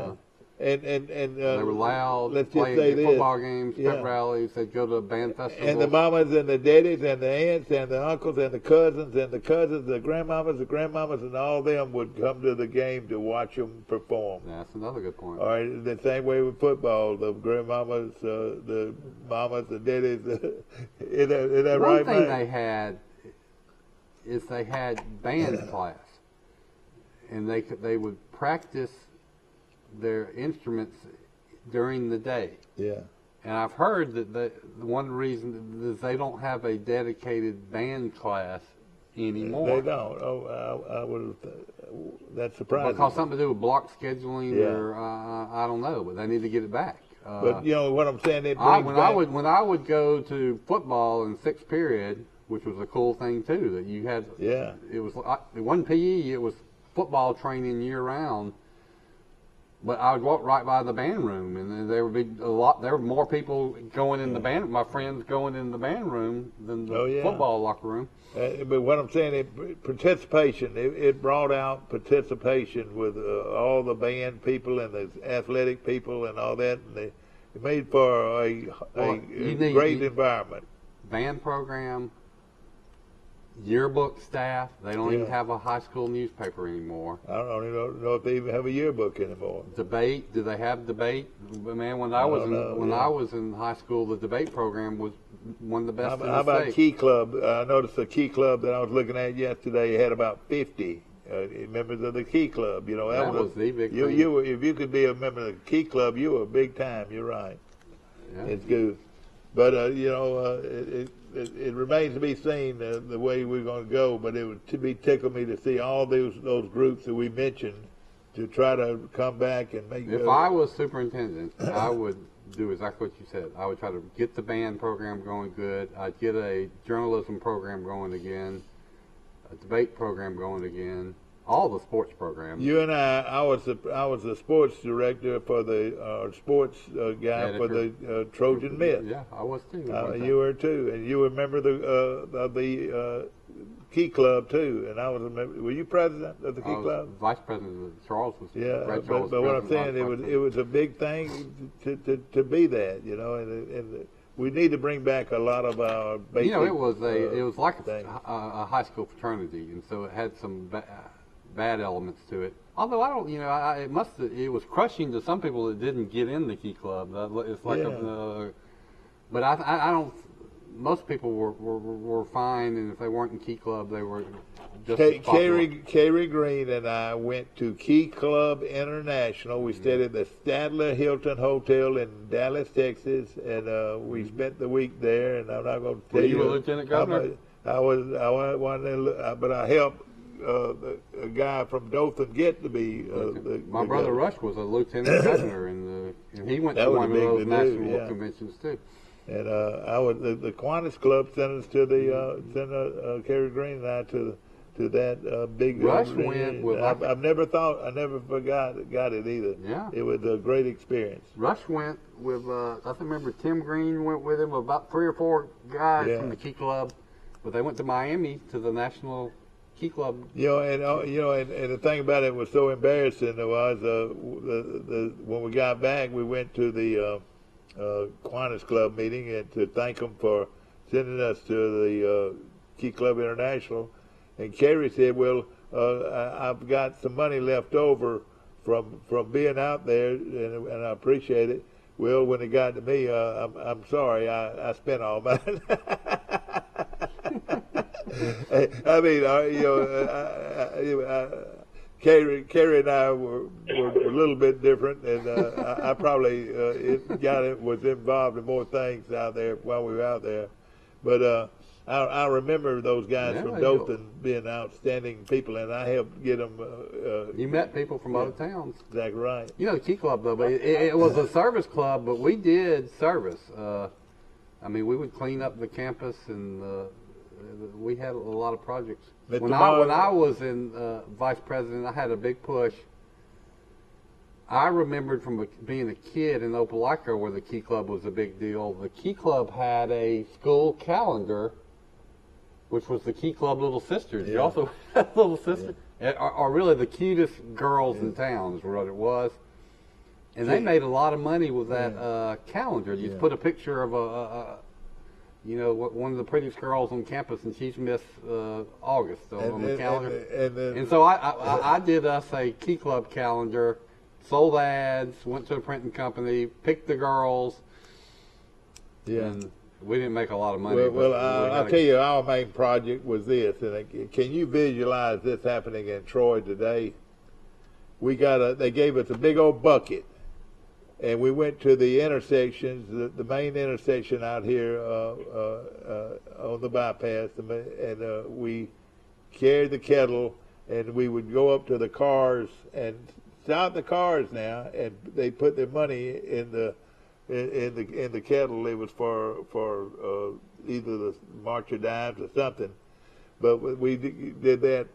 were loud. Let's just say this: football games, pep rallies. They'd go to band festivals. And the mamas and the daddies and the aunts and the uncles and the cousins, the grandmamas, and all them would come to the game to watch them perform. That's another good point. All right, the same way with football. The grandmamas, the mamas, the daddies. Is that right, One thing they had is they had band class, and they would practice their instruments during the day. Yeah. And I've heard that the one reason is they don't have a dedicated band class anymore. They don't. Oh, I would. That's surprising. Because something to do with block scheduling, or I don't know, but they need to get it back. But what I'm saying, when I would go to football in sixth period, which was a cool thing too, that you had. Yeah. It was it wasn't PE. It was football training year round. But I would walk right by the band room, and there would be there were more people going in the band, my friends going in the band room than the football locker room. But what I'm saying, participation, it brought out participation with all the band people and the athletic people and all that, and it made for a great environment. Band program, yearbook staff. They don't even have a high school newspaper anymore. I don't even know if they even have a yearbook anymore. Debate? Do they have debate? Man, when I was in high school, the debate program was one of the best. How about Key Club? I noticed the Key Club that I was looking at yesterday had about 50 members of the Key Club. That was the big thing. If you could be a member of the Key Club, you were big time. You're right. Yeah. It's good. But it remains to be seen the way we're going to go. But it would tickle me to see all those groups that we mentioned to try to come back and make. If I was superintendent, I would do exactly what you said. I would try to get the band program going good. I'd get a journalism program going again, a debate program going again. All the sports programs. You and I was the sports director for the sports guy for the Trojan Myth. Yeah, I was too. You were too, and you were a member of the Key Club too. And I was a member. Were you president of the Key Club? Vice president. Charles was. Yeah, but what I'm saying, it was a big thing to be that, and we need to bring back a lot of our basic. It was like a high school fraternity, and so it had some bad elements to it. Although I don't, it was crushing to some people that didn't get in the Key Club. It's like, but I don't. Most people were fine, and if they weren't in Key Club, they were just Kerry Green and I went to Key Club International. We stayed at the Stadler Hilton Hotel in Dallas, Texas, and we spent the week there. And I'm not going to tell you. Were you a lieutenant governor? I was, but I helped a guy from Dothan get to be. My brother Rush was a lieutenant governor, and he went to one of those national conventions too. And the Kiwanis Club sent us to the Kerry Green and I to that big. Rush went with. I never got it either. Yeah, it was a great experience. Rush went with. I remember Tim Green went with him, about 3 or 4 guys from the Key Club, but they went to Miami to the national Key Club. And the thing about it was so embarrassing. Was when we got back, we went to the Kiwanis Club meeting and to thank them for sending us to the Key Club International, and Kerry said, "Well, I've got some money left over from being out there, and I appreciate it." Well, when it got to me, I'm sorry, I spent all mine. I mean, Kerry and I were a little bit different, and I probably was involved in more things out there while we were out there. But I remember those guys from Dothan being outstanding people, and I helped get them. You met people from other towns. Exactly right. You know, the Key Club, though, but it was a service club, but we did service. I mean, we would clean up the campus, and we had a lot of projects. When I was in vice president, I had a big push. I remembered from being a kid in Opelika where the Key Club was a big deal. The Key Club had a school calendar, which was the Key Club Little Sisters. You also had Little Sisters, are really the cutest girls in town is what it was. And they made a lot of money with that calendar. You put a picture of one of the prettiest girls on campus, and she's Miss August on the calendar. And so I did us a Key Club calendar, sold ads, went to a printing company, picked the girls. Yeah. And we didn't make a lot of money. Well, I'll tell you, our main project was this. And can you visualize this happening in Troy today? They gave us a big old bucket, and we went to the intersections, the main intersection out here on the bypass, and we carried the kettle, and we would go up to the cars and stop the cars now, and they put their money in the kettle. It was for either the March of Dimes or something, but we did that.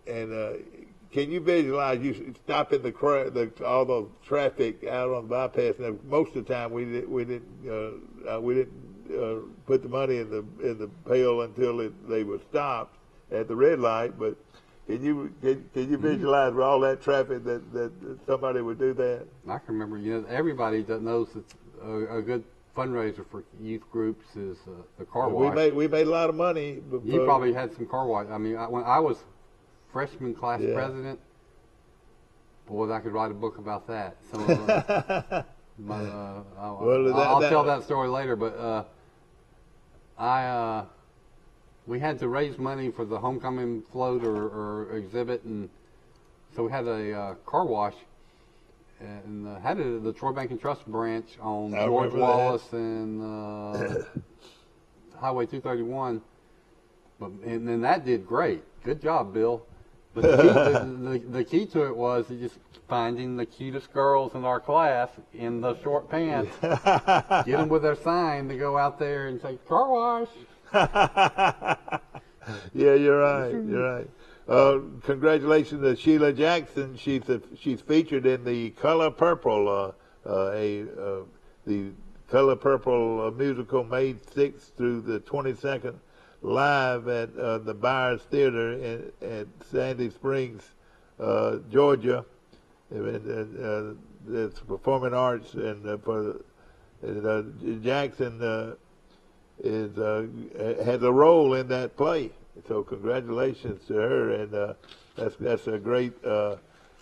And can you visualize you stopping all the traffic out on the bypass? And most of the time we didn't put the money in the pail until they were stopped at the red light. But can you visualize with all that traffic that somebody would do that? I can remember. Everybody that knows it's a good fundraiser for youth groups is the car wash. We made a lot of money. You probably had some car wash. I mean, when I was freshman class president, boy, I could write a book about that. Some of I'll tell that story later. But we had to raise money for the homecoming float or exhibit, and so we had a car wash, and had it at the Troy Bank and Trust branch on George Wallace and Highway 231. And then that did great. Good job, Bill. But the key to it was just finding the cutest girls in our class in the short pants, get them with their sign to go out there and say, car wash. Yeah, you're right. You're right. Congratulations to Sheila Jackson. She's featured in the Color Purple, the Color Purple musical, May 6th through the 22nd, live at the Byers Theater at Sandy Springs, Georgia. It's performing arts, and Jackson has a role in that play. So congratulations to her, and that's a great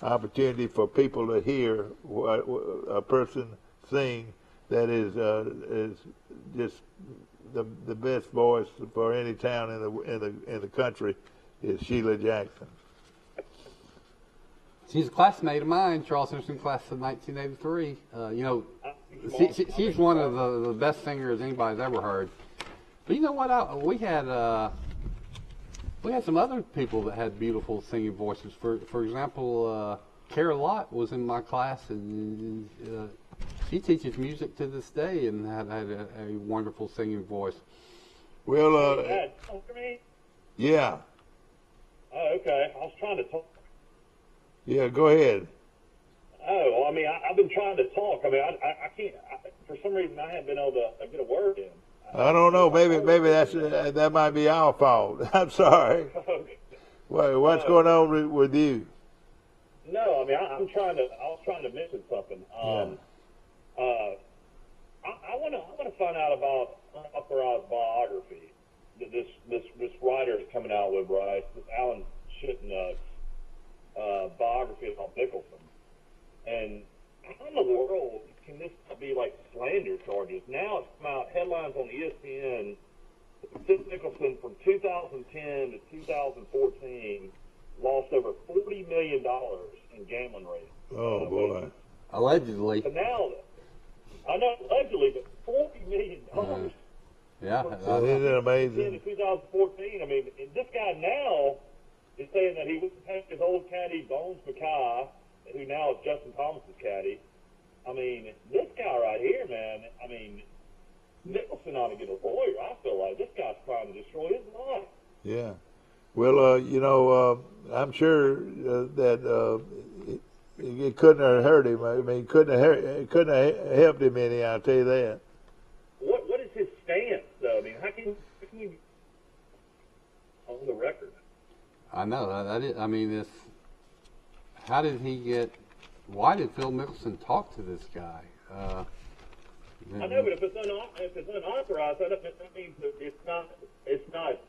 opportunity for people to hear a person sing that is just the best voice for any town in the country is Sheila Jackson. She's a classmate of mine, Charles Henderson class of 1983. She's one of the best singers anybody's ever heard. But you know what? We had some other people that had beautiful singing voices. For example, Kara Lott was in my class, and she teaches music to this day and had a wonderful singing voice. Well, yeah. Oh, okay. I was trying to talk. Yeah, go ahead. Oh, well, I mean, I've been trying to talk. I mean, I can't. For some reason, I haven't been able to get a word in. I don't know. Maybe that might be our fault. I'm sorry. Well, what's going on with you? No, I mean, I was trying to mention something. I want to find out about unauthorized biography that this writer is coming out with, Bryce, this Alan Shitnuck's biography about Mickelson. And how in the world can this be like slander charges? Now it's come out, headlines on ESPN, Phil Mickelson from 2010 to 2014 lost over $40 million in gambling rates. Oh, boy. Allegedly. So now, I know allegedly, but $40 million. Yeah. Isn't it amazing? In 2014, I mean, this guy now is saying that he wouldn't pay his old caddy, Bones Mackay, who now is Justin Thomas's caddy. I mean, this guy right here, man, I mean, Mickelson ought to get a lawyer. I feel like this guy's trying to destroy his life. Yeah. Well, you know, I'm sure that it couldn't have hurt him. I mean, it couldn't have helped him any, I'll tell you that. What is his stance, though? I mean, how can you on the record? I know. I mean, how did he get? Why did Phil Mickelson talk to this guy? I know, but if it's unauthorized, that means that it's not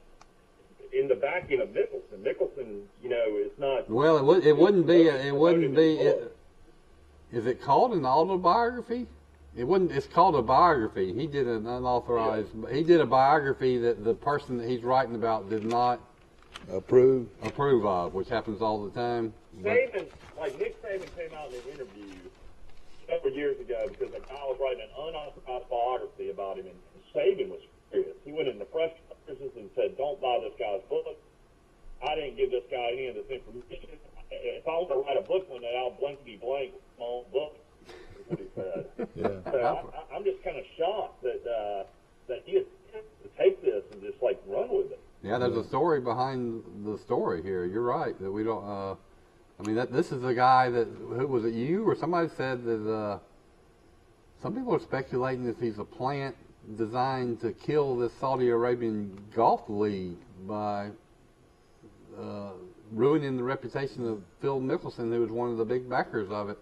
in the backing of Mickelson. Mickelson, you know, is not. Well, it wouldn't be. Is it called an autobiography? It wouldn't. It's called a biography. He did an unauthorized. Yeah. He did a biography that the person that he's writing about did not approve of, which happens all the time. Nick Saban came out in an interview several years ago because a guy was writing an unauthorized biography about him, and Saban was furious. He went in the press conferences and said, "Don't buy this guy's book. I didn't give this guy any of this information. If I want to write a book one day, I'll blankety blank my own book." Is what he said. Yeah. So I'm just kind of shocked that he has to take this and just like run with it. Yeah, there's a story behind the story here. You're right that we don't. I mean, this is a guy that, who was it, you or somebody said that some people are speculating if he's a plant designed to kill this Saudi Arabian Golf League by ruining the reputation of Phil Mickelson, who was one of the big backers of it.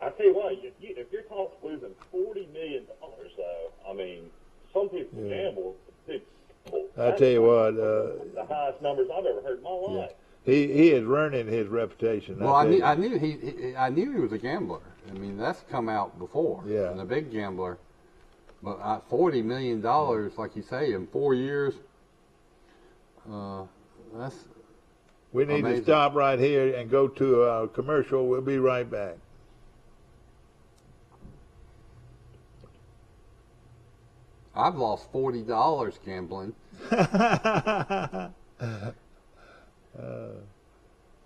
I tell you what, if you're talking losing $40 million, though, I mean, some people gamble. I tell you what, the highest numbers I've ever heard in my life. He is ruining his reputation. Well, I knew he was a gambler. I mean, that's come out before. Yeah, and a big gambler. But $40 million, like you say, in 4 years. That's. We need amazing. To stop right here and go to a commercial. We'll be right back. I've lost $40 gambling.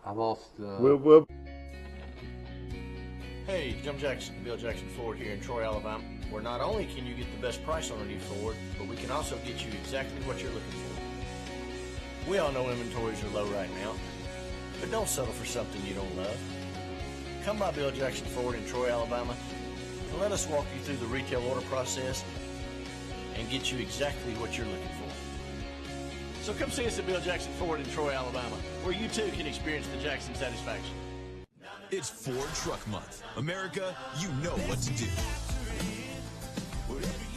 I lost. Hey, Jim Jackson, Bill Jackson Ford here in Troy, Alabama, where not only can you get the best price on a new Ford, but we can also get you exactly what you're looking for. We all know inventories are low right now, but don't settle for something you don't love. Come by Bill Jackson Ford in Troy, Alabama, and let us walk you through the retail order process and get you exactly what you're looking for. So come see us at Bill Jackson Ford in Troy, Alabama, where you too can experience the Jackson satisfaction. It's Ford Truck Month. America, you know what to do.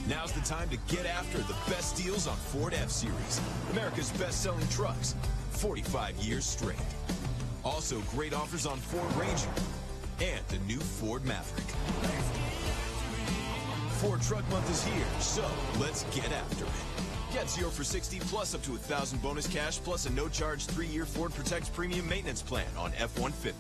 Now's the time to get after the best deals on Ford F-Series, America's best-selling trucks, 45 years straight. Also, great offers on Ford Ranger and the new Ford Maverick. Ford Truck Month is here, so let's get after it. Get 0 for 60 plus up to $1,000 bonus cash plus a no-charge 3-year Ford Protect Premium Maintenance Plan on F-150.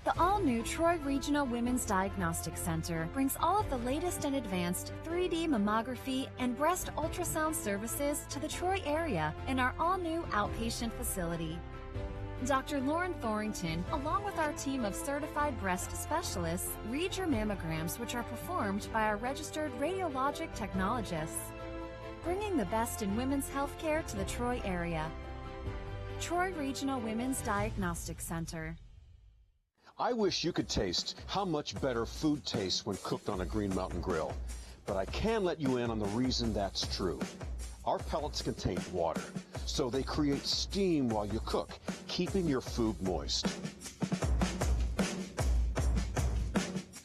The all-new Troy Regional Women's Diagnostic Center brings all of the latest and advanced 3D mammography and breast ultrasound services to the Troy area in our all-new outpatient facility. Dr. Lauren Thorington, along with our team of certified breast specialists, read your mammograms, which are performed by our registered radiologic technologists, bringing the best in women's health care to the Troy area. Troy Regional Women's Diagnostic Center. I wish you could taste how much better food tastes when cooked on a Green Mountain grill. But I can let you in on the reason that's true. Our pellets contain water, so they create steam while you cook, keeping your food moist.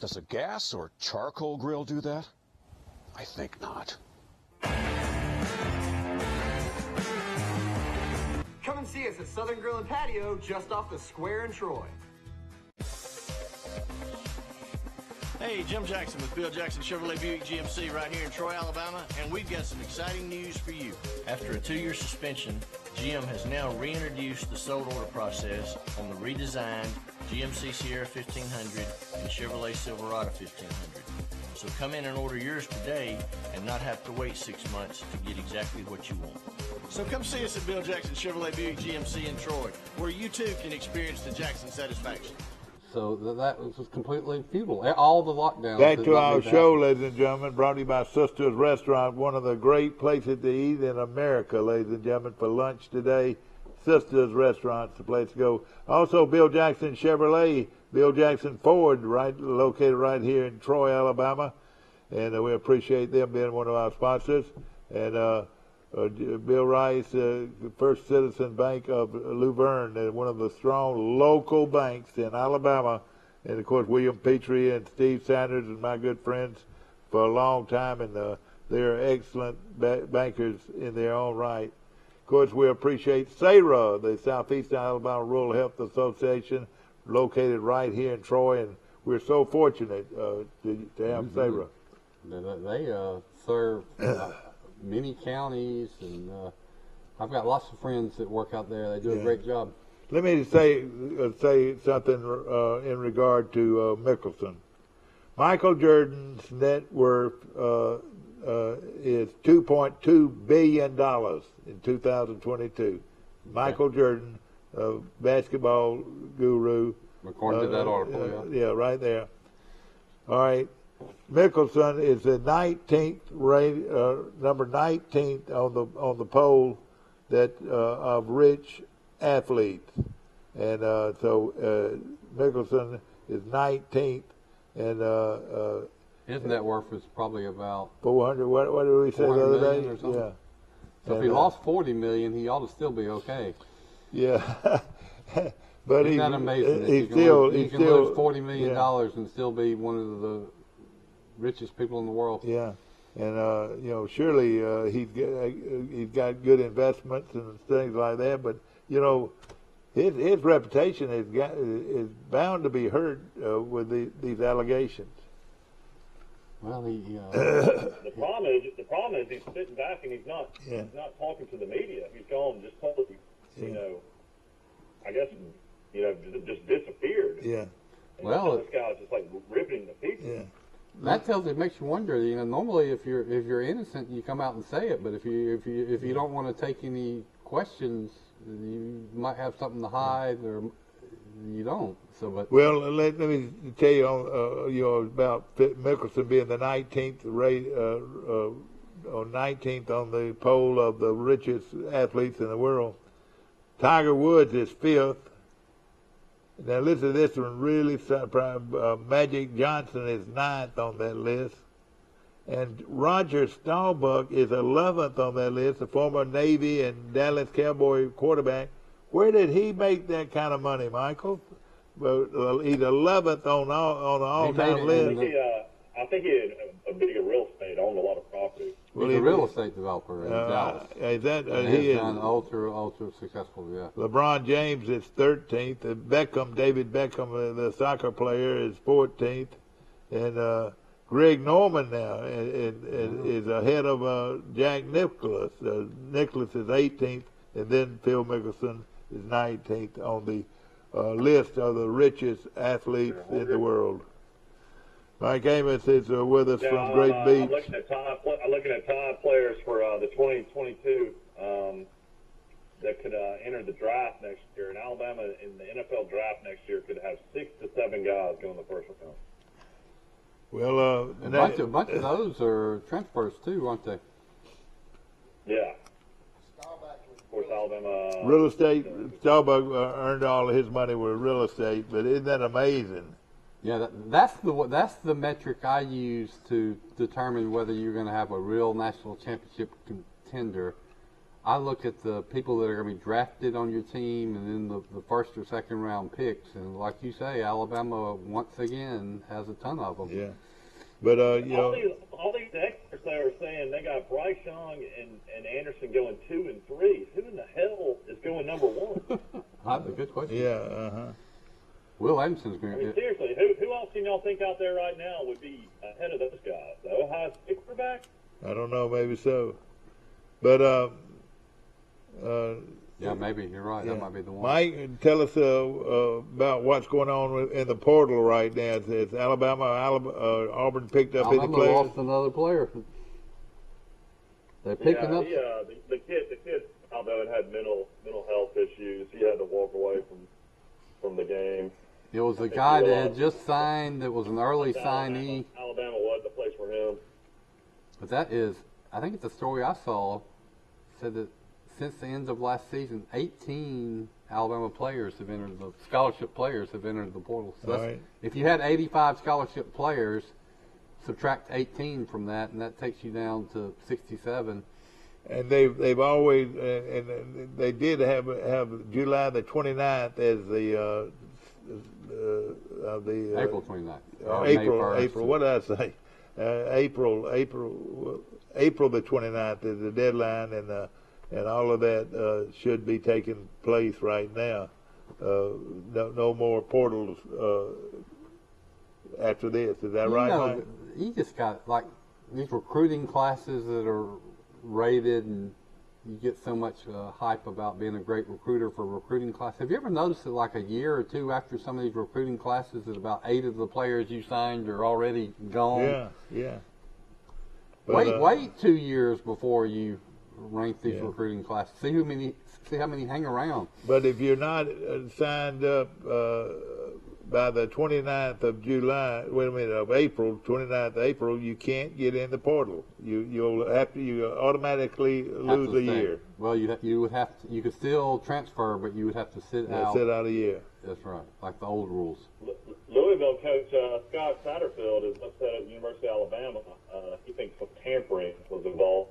Does a gas or charcoal grill do that? I think not. see us at Southern Grill and Patio just off the square in Troy. Hey, Jim Jackson with Bill Jackson Chevrolet Buick GMC right here in Troy, Alabama, and we've got some exciting news for you. After a 2-year suspension, GM has now reintroduced the sold order process on the redesigned GMC Sierra 1500 and Chevrolet Silverado 1500. So come in and order yours today and not have to wait 6 months to get exactly what you want. So come see us at Bill Jackson Chevrolet Buick GMC in Troy, where you too can experience the Jackson satisfaction. So that was completely futile. All the lockdowns. Back to our show, ladies and gentlemen, brought to you by Sister's Restaurant, one of the great places to eat in America, ladies and gentlemen, for lunch today. Sister's Restaurant's the place to go. Also, Bill Jackson Chevrolet, Bill Jackson Ford, located right here in Troy, Alabama, and we appreciate them being one of our sponsors. And Bill Rice, First Citizen Bank of Luverne, one of the strong local banks in Alabama, and of course William Petrie and Steve Sanders and my good friends for a long time, and they're excellent bankers in their own right. Of course, we appreciate SARA, the Southeastern Alabama Rural Health Association, located right here in Troy, and we're so fortunate to have SARA. They serve many counties, and I've got lots of friends that work out there. They do a great job. Let me say something in regard to Mickelson. Michael Jordan's net worth is $2.2 billion in 2022. Michael Jordan, basketball guru. According to that article, yeah, right there. All right. Mickelson is the 19th number 19th on the poll that of rich athletes, and so Mickelson is 19th, and his net worth is probably about 400. What did we say the other day? Or something. Yeah. So if he lost 40 million, he ought to still be okay. Yeah. But isn't that amazing? He can lose $40 million and still be one of the richest people in the world. Yeah, and surely he's got good investments and things like that. But his reputation is bound to be hurt with these allegations. Well, the problem is he's sitting back and he's not talking to the media. He's gone just totally, I guess, just disappeared. Yeah. And this guy was just like ripping the pieces. Yeah. That makes you wonder. Normally if you're innocent, you come out and say it. But if you don't want to take any questions, you might have something to hide, or you don't. Well, let me tell you, about Mickelson being the 19th or 19th on the poll of the richest athletes in the world. Tiger Woods is 5th. Now listen to this one, really surprising. Magic Johnson is 9th on that list. And Roger Staubach is 11th on that list, the former Navy and Dallas Cowboy quarterback. Where did he make that kind of money, Michael? Well, he's 11th on the all-time list. I think he had a big real estate, owned a lot of property. Well, he's a real estate developer in Dallas. He's done ultra successful, yeah. LeBron James is 13th. And David Beckham, the soccer player, is 14th. And Greg Norman now is ahead of Jack Nicklaus. Nicklaus is 18th, and then Phil Mickelson is 19th on the list of the richest athletes in the world. Mike Amos is with us from Great Beach. I'm looking at top players for the 2022 that could enter the draft next year. And Alabama in the NFL draft next year could have 6 to 7 guys go in the first round. Well, a bunch of those are transfers too, aren't they? Yeah. Of course, Alabama. Real estate. Staubach earned all of his money with real estate, but isn't that amazing? Yeah, that's the metric I use to determine whether you're going to have a real national championship contender. I look at the people that are going to be drafted on your team, and then the first or second round picks. And like you say, Alabama once again has a ton of them. Yeah, but all these experts reporters there are saying they got Bryce Young and Anderson going 2 and 3. Who in the hell is going number 1? That's a good question. Yeah, Will Anderson's I going mean, to. seriously, who else can y'all think out there right now would be ahead of those guys? The Ohio State quarterback? I don't know, maybe so. But Yeah, maybe you're right. yeah. That might be the one. Mike, tell us about what's going on in the portal right now. It's Alabama, Auburn picked up any Alabama players. lost another player. They're picking up. The kid, although it had mental health issues, he had to walk away from the game. It was a guy that had just signed. That was an early signee. Alabama was the place for him. But that is, I think it's a story I saw, said that since the end of last season, 18 Alabama players have entered the scholarship players have entered the portal. So that's, Right. if you had 85 scholarship players, subtract 18 from that, and that takes you down to 67. And they've always and they did have July the 29th as the April 29th. April. What did I say? April the 29th is the deadline, and all of that should be taking place right now. No more portals after this. Is that right, Mike? You just got like these recruiting classes that are rated, and you get so much hype about being a great recruiter for recruiting class. Have you ever noticed that like a year or two after some of these recruiting classes that about 8 of the players you signed are already gone? Yeah. But, wait 2 years before you rank these recruiting classes. See how many hang around. But if you're not signed up by the 29th of July, of April, 29th of April, you can't get in the portal. You automatically lose a year. Well, you would have to. You could still transfer, but you would have to sit out. Sit out a year. That's right, like the old rules. Louisville coach Scott Satterfield is upset at the University of Alabama. He thinks some tampering was involved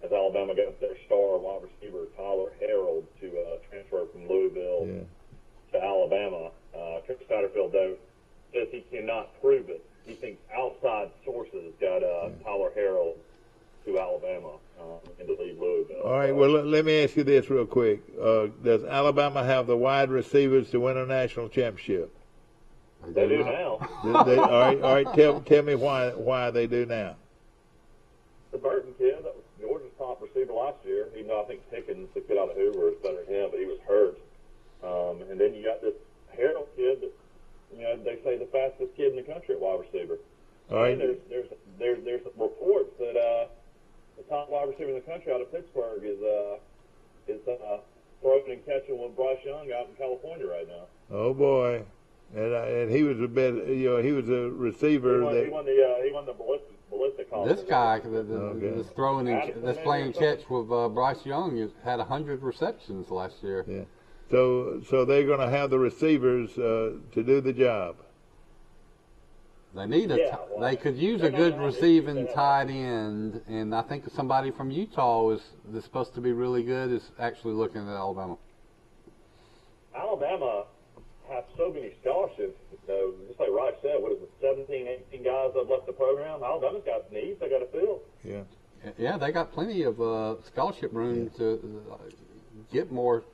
as Alabama got their star wide receiver Tyler Harold to transfer from Louisville to Alabama. Coach Satterfield, though, says he cannot prove it. He thinks outside sources got Tyler Harold to Alabama and to leave Louisville. All right, well, let me ask you this real quick. Does Alabama have the wide receivers to win a national championship? They do now. All right. Tell me why they do now. The Burton kid, that was Georgia's top receiver last year. Even though I think Pickens, the kid out of Hoover, is better than him, but he was hurt. And then you got this Harold kid that, they say the fastest kid in the country at wide receiver. All right. And there's reports that the top wide receiver in the country out of Pittsburgh is throwing and catching with Bryce Young out in California right now. Oh boy, and he was he was a receiver. He won the ballistic contest. This guy that's throwing that's playing catch with Bryce Young had 100 receptions last year. Yeah. So they're going to have the receivers to do the job. They need they could use a good receiving tight end, and I think somebody from Utah that's supposed to be really good is actually looking at Alabama. Alabama has so many scholarships. Just like Raj said, what is it, 17, 18 guys that have left the program? Alabama's got needs they got to fill. Yeah, they got plenty of scholarship room to get more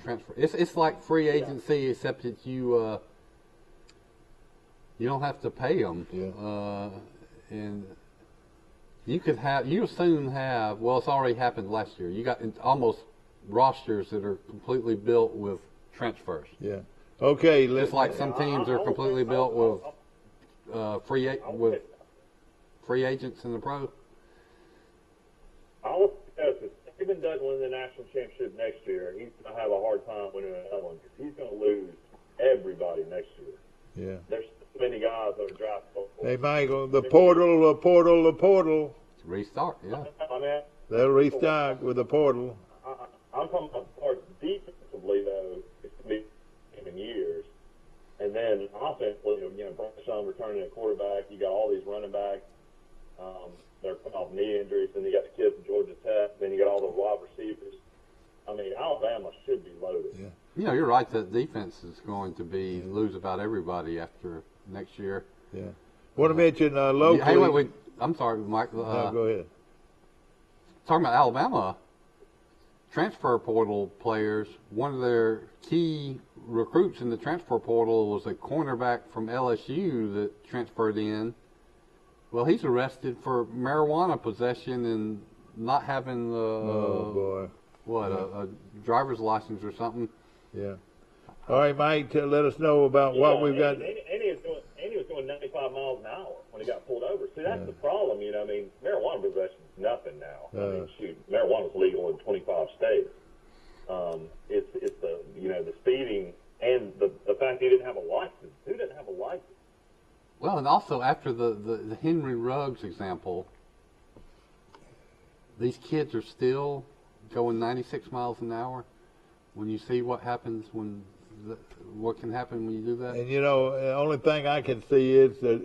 transfer. It's like free agency, except that you don't have to pay them, and you'll soon have. Well, it's already happened last year. You got almost rosters that are completely built with transfers. Yeah. Okay. Just like some teams are completely built with free agents in the pro. I will say if Stephen doesn't win the national championship next year, he's going to have a hard time winning another one because he's going to lose everybody next year. Yeah. There's so many guys that are drafted. Hey, Michael, the portal. Restart, yeah. I mean, They'll restart with the portal. I'm talking about as far as defensively, though, it's going to be in years. And then offensively, Bryce Young returning at quarterback, you got all these running backs. They're coming off knee injuries, and you got the kid from Georgia Tech, then you got all the wide receivers. I mean, Alabama should be loaded. Yeah. You're right. That defense is going to lose about everybody after next year. Yeah. Want to mention locally. Hey, wait. I'm sorry, Mike. No, go ahead. Talking about Alabama transfer portal players, one of their key recruits in the transfer portal was a cornerback from LSU that transferred in. Well, he's arrested for marijuana possession and not having a driver's license or something. Yeah. All right, Mike, let us know about what we've got. And he was doing 95 miles an hour when he got pulled over. See, that's the problem. You know, I mean, marijuana possession is nothing now. I mean, shoot, marijuana's legal in 25 states. It's the speeding and the fact he didn't have a license. Who didn't have a license? Well, and also after the Henry Ruggs example, these kids are still going 96 miles an hour. When you see what happens what can happen when you do that? And the only thing I can see is that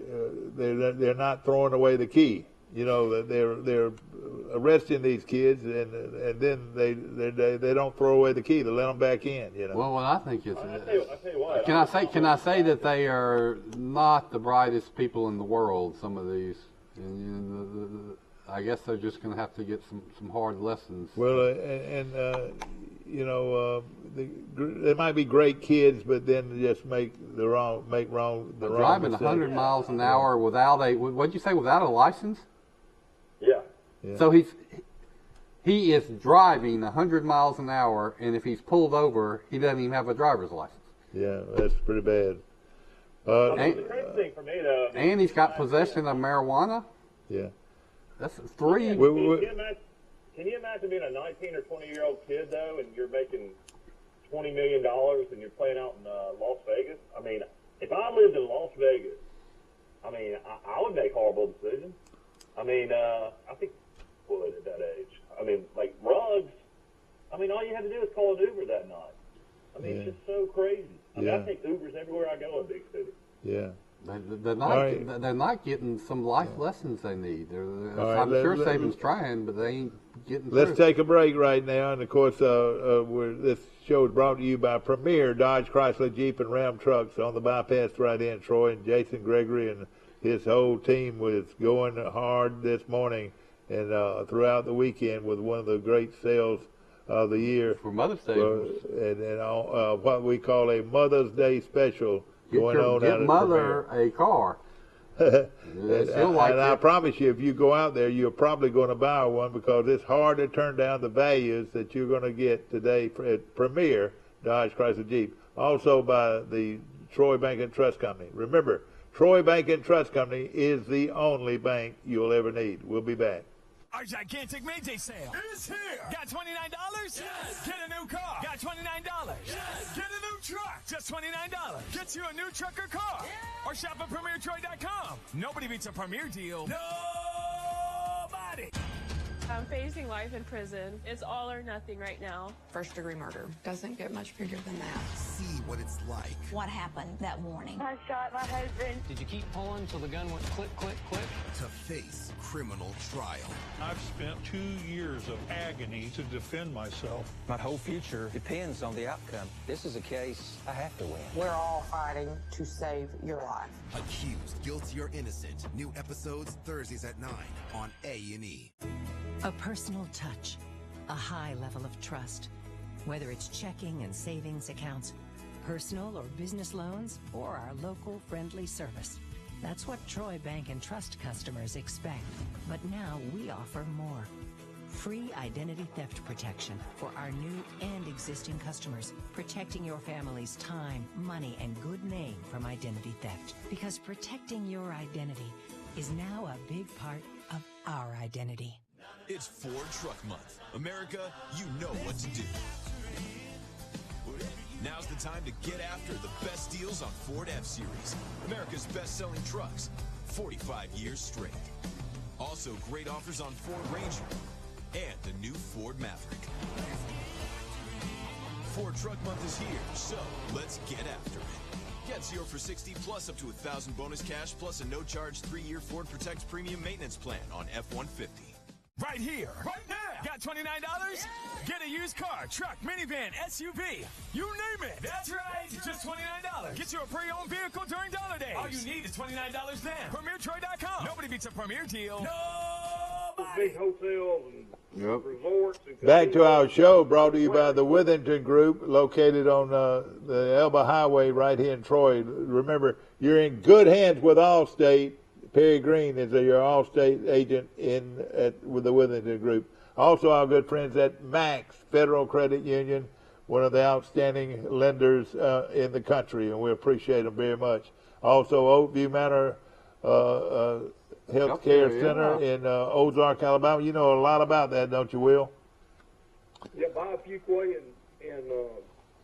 they're not throwing away the key. That they're arresting these kids, and then they don't throw away the key. They let them back in. Well, what I think is, I tell you what. Can I say that they are not the brightest people in the world? Some of these, and I guess they're just going to have to get some hard lessons. Well, they might be great kids, but then just make the wrong driving 100 miles an hour without what'd you say, without a license? Yeah. So he is driving 100 miles an hour, and if he's pulled over, he doesn't even have a driver's license. Yeah, that's pretty bad. The crazy thing for me, though. And he's got possession of marijuana. Yeah. That's 3. Can you imagine being a 19 or 20-year-old kid, though, and you're making $20 million and you're playing out in Las Vegas? I mean, if I lived in Las Vegas, I mean, I would make horrible decisions. I mean, I think would at that age. I mean, like Ruggs, I mean, all you had to do was call an Uber that night. I mean, it's just so crazy. I mean, I take Ubers everywhere I go in big cities. Yeah. They're not getting some life lessons they need. I'm sure Saban's trying, but they ain't getting through. Let's take a break right now. And, of course, this show is brought to you by Premier Dodge, Chrysler, Jeep, and Ram trucks on the bypass right in Troy. And Jason Gregory and his whole team was going hard this morning and throughout the weekend with one of the great sales of the year. For Mother's Day. And what we call a Mother's Day special going on out at Mother Premier. a car. And I promise you, if you go out there, you're probably going to buy one because it's hard to turn down the values that you're going to get today at Premier Dodge, Chrysler, Jeep. Also by the Troy Bank and Trust Company. Remember, Troy Bank and Trust Company is the only bank you'll ever need. We'll be back. Our gigantic May Day sale is here. Got $29? Yes. Get a new car. Got $29? Yes. Get a new truck. Just $29. Get you a new truck or car. Yeah. Or shop at PremierTroy.com. Nobody beats a Premier deal. Nobody. I'm facing life in prison. It's all or nothing right now. First-degree murder. Doesn't get much bigger than that. See what it's like. What happened that morning? I shot my husband. Did you keep pulling till the gun went click, click, click? To face criminal trial. I've spent 2 years of agony to defend myself. My whole future depends on the outcome. This is a case I have to win. We're all fighting to save your life. Accused, guilty or innocent. New episodes Thursdays at 9 on A&E. A personal touch, a high level of trust. Whether it's checking and savings accounts, personal or business loans, or our local friendly service. That's what Troy Bank and Trust customers expect. But now we offer more. Free identity theft protection for our new and existing customers, protecting your family's time, money, and good name from identity theft. Because protecting your identity is now a big part of our identity. It's Ford Truck Month. America, you know what to do. Now's the time to get after the best deals on Ford F-Series, America's best-selling trucks, 45 years straight. Also, great offers on Ford Ranger and the new Ford Maverick. Ford Truck Month is here, so let's get after it. Get 0 for 60 plus up to $1,000 bonus cash plus a no-charge 3-year Ford Protect Premium Maintenance Plan on F-150. Right here. Right now. Got $29? Yeah. Get a used car, truck, minivan, SUV. You name it. That's right. Just $29. Get you a pre-owned vehicle during Dollar Day. All you need is $29 down. PremierTroy.com. Nobody beats a Premier deal. Big hotels and resorts. And Back to our show, brought to you by the Withington Group, located on the Elba Highway right here in Troy. Remember, you're in good hands with Allstate. Perry Green is your Allstate agent with the Withington Group. Also, our good friends at Max Federal Credit Union, one of the outstanding lenders in the country, and we appreciate them very much. Also, Oakview Manor Healthcare Center in Ozark, Alabama. You know a lot about that, don't you, Will? Yeah, Bob Fuquay and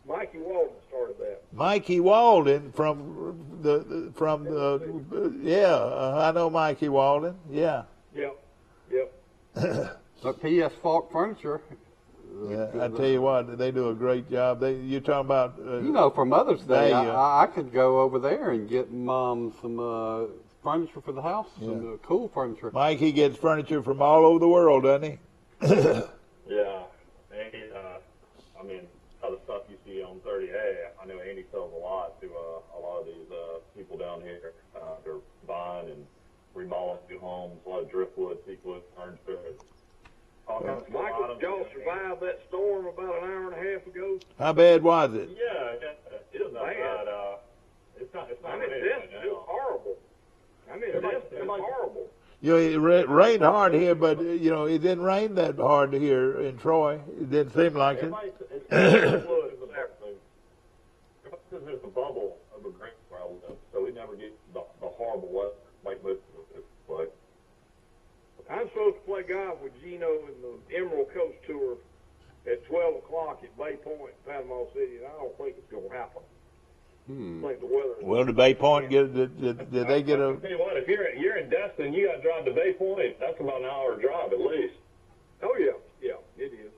Mikey Walden started that. Mikey Walden from the I know Mikey Walden. Yeah. Yep. But P.S. Falk Furniture. Yeah, I tell you what, they do a great job. You're talking about for Mother's Day, I could go over there and get Mom some furniture for the house, some cool furniture. Mikey gets furniture from all over the world, doesn't he? Yeah, Andy. I mean, other stuff you see on 30A. I know Andy sells a lot to a lot of these people down here. They're buying and remodeling new homes, a lot of driftwood, teakwood, furniture. Michael, did y'all survive that storm about an hour and a half ago? How bad was it? Yeah, it's not bad. It's not I mean, this is horrible. I mean, this is horrible. You know, it rained hard here, but it didn't rain that hard here in Troy. It didn't seem like it. There's a bubble of a grain where I live, so we never get the horrible weather like most of it. But I'm supposed to play golf with Gino in the Emerald Coast Tour at 12 o'clock at Bay Point, Panama City, and I don't think it's going to happen. I think the weather. Well, did Bay Point did they get a? I'll tell you what, if you're in Destin, you got to drive to Bay Point. That's about an hour drive at least. Oh yeah, it is.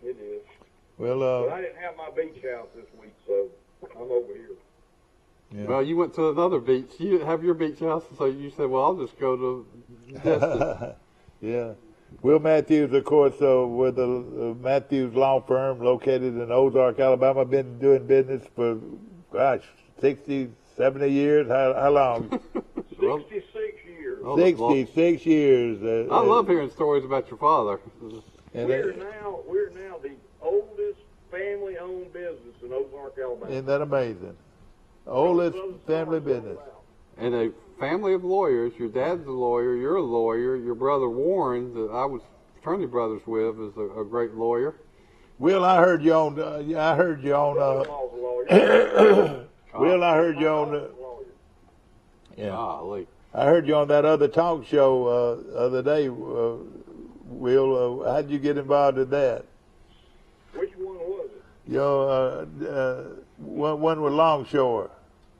It is. Well, but I didn't have my beach house this week, so I'm over here. Yeah. Well, you went to another beach. You have your beach house, so you said, "Well, I'll just go to Destin." Yeah. Will Matthews, of course, with the Matthews Law Firm located in Ozark, Alabama. Been doing business for, 60, 70 years. How long? 66 years. 66 years. I love hearing stories about your father. We're now the oldest family-owned business in Ozark, Alabama. Isn't that amazing? Oldest family business. And a family of lawyers. Your dad's a lawyer. You're a lawyer. Your brother Warren, that I was fraternity brothers with, is a great lawyer. Will, I heard you on. Will, I heard you on. Golly. I heard you on that other talk show the other day. Will, how'd you get involved in that? Which one was it? One with Longshore.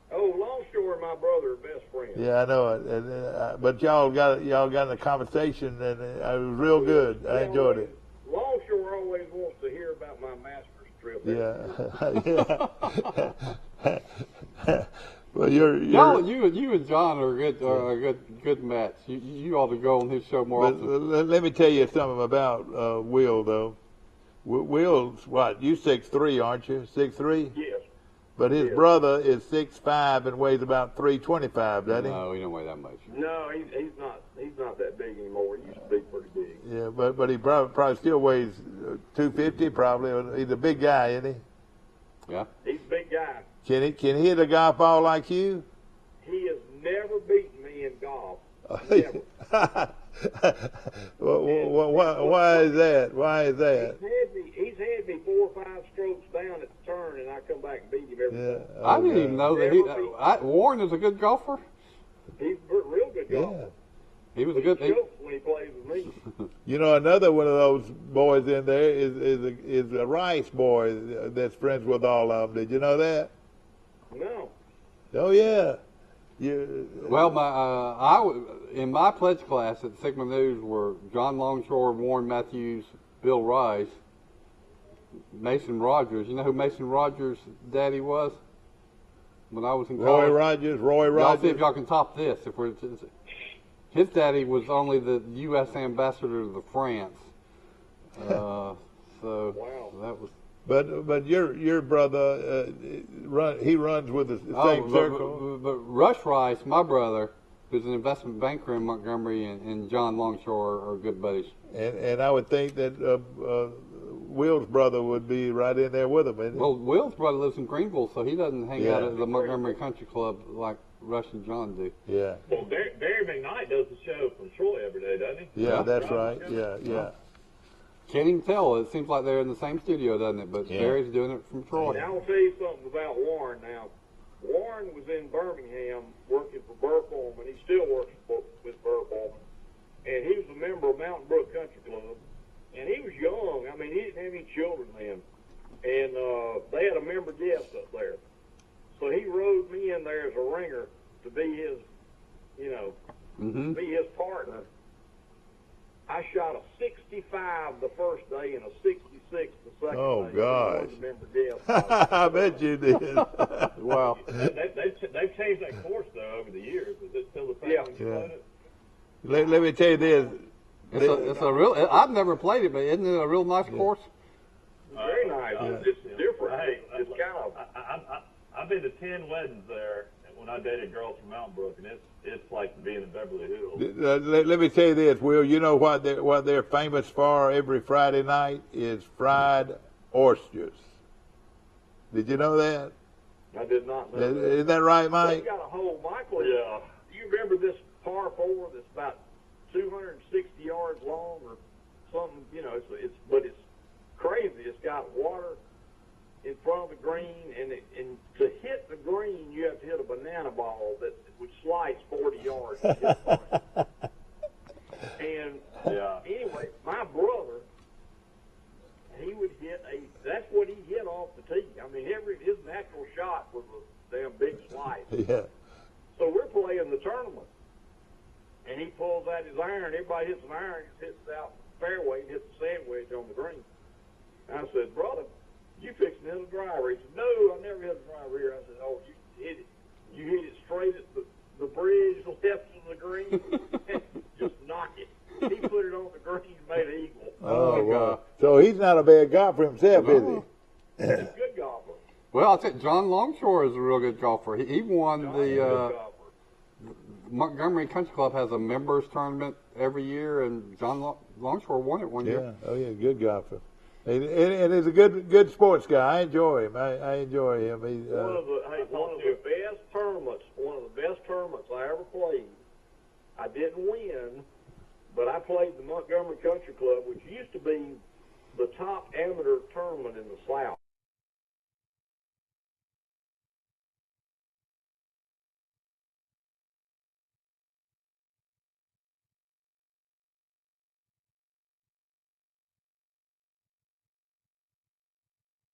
Oh, Longshore and my brother are best friends. Yeah, I know it. And, but y'all got in a conversation, and it was real good. I enjoyed it. Longshore always wants to hear about my master's trip. Yeah. Well, you're you and John are a good match. You ought to go on his show more often. Let me tell you something about Will, though. Will's what? You 6'3", aren't you? 6'3"? Yes. But his brother is 6'5" and weighs about 325, doesn't he? No, he don't weigh that much. No, he's not. He's not that big anymore. He used to be pretty big. Yeah, but he probably still weighs 250. Probably. He's a big guy, isn't he? Yeah. He's a big guy. Can he hit a golf ball like you? He has never beaten me in golf. Never. Why is that? Why is that? He's had me 4 or 5 strokes down at the turn, and I come back and beat him every time. I didn't even know that Warren is a good golfer. He's a real good golfer. Yeah. He was a good. He jokes when he plays with me. You know, another one of those boys in there is a Rice boy that's friends with all of them. Did you know that? No. Oh yeah. Well, in my pledge class at Sigma News were John Longshore, Warren Matthews, Bill Rice, Mason Rogers. You know who Mason Rogers' daddy was? When I was in college. Roy Rogers. Y'all see if y'all can top this. His daddy was only the U.S. ambassador to France. So wow. that was. But your brother, he runs with the same circle. But Rush Rice, my brother, who's an investment banker in Montgomery, and John Longshore are good buddies. And I would think that Will's brother would be right in there with him. Isn't he? Well, Will's brother lives in Greenville, so he doesn't hang out at the Montgomery Country Club like Rush and John do. Yeah. Well, Barry McKnight does the show from Troy every day, doesn't he? Yeah, that's right. Yeah. Can't even tell. It seems like they're in the same studio, doesn't it? But Barry's doing it from Troy. Now, I'll tell you something about Warren now. Warren was in Birmingham working for Burr Foreman. He still works with Burr Foreman. And he was a member of Mountain Brook Country Club. And he was young. I mean, he didn't have any children then. And they had a member guest up there. So he rode me in there as a ringer to be his, be his partner. I shot a 65 the first day and a 66 the second day. Oh, gosh. I I bet you did. Wow. They've changed that course, though, over the years. Is it still the same when you played it? Let me tell you this. It's a real. I've never played it, but isn't it a real nice course? Very nice. It's different. Hey, it's kind of. I've been to 10 weddings there when I dated girls from Mountain Brook, and it's like being in Beverly Hills. Let me tell you this, Will. You know what they're famous for every Friday night is fried oysters. Did you know that? I did not know that. Isn't that right, Mike? They got a whole Michael. Yeah. Do you remember this par 4 that's about 260 yards long or something? But it's crazy. It's got water in front of the green, and to hit the green, you have to hit a banana ball that would slice 40 yards. And anyway, my brother, he would hit that's what he hit off the tee. I mean, his natural shot was a damn big slice. Yeah. So we're playing the tournament, and he pulls out his iron. Everybody hits an iron, hits out the fairway, and hits the sand wedge on the green. And I said, brother, you fixing to hit a driver? He said, no, I never hit a driver here. I said, oh, you hit it. You hit it straight at the bridge left of the green. Just knock it. He put it on the green and made an eagle. Oh, wow. So he's not a bad golfer himself, is he? He's a good golfer. Well, I'll tell you, John Longshore is a real good golfer. He won the Montgomery Country Club has a members tournament every year, and John Longshore won it one year. Oh yeah, good golfer. And he's a good sports guy. I enjoy him. I enjoy him. He's, one of the best tournaments. One of the best tournaments I ever played. I didn't win, but I played the Montgomery Country Club, which used to be the top amateur tournament in the South.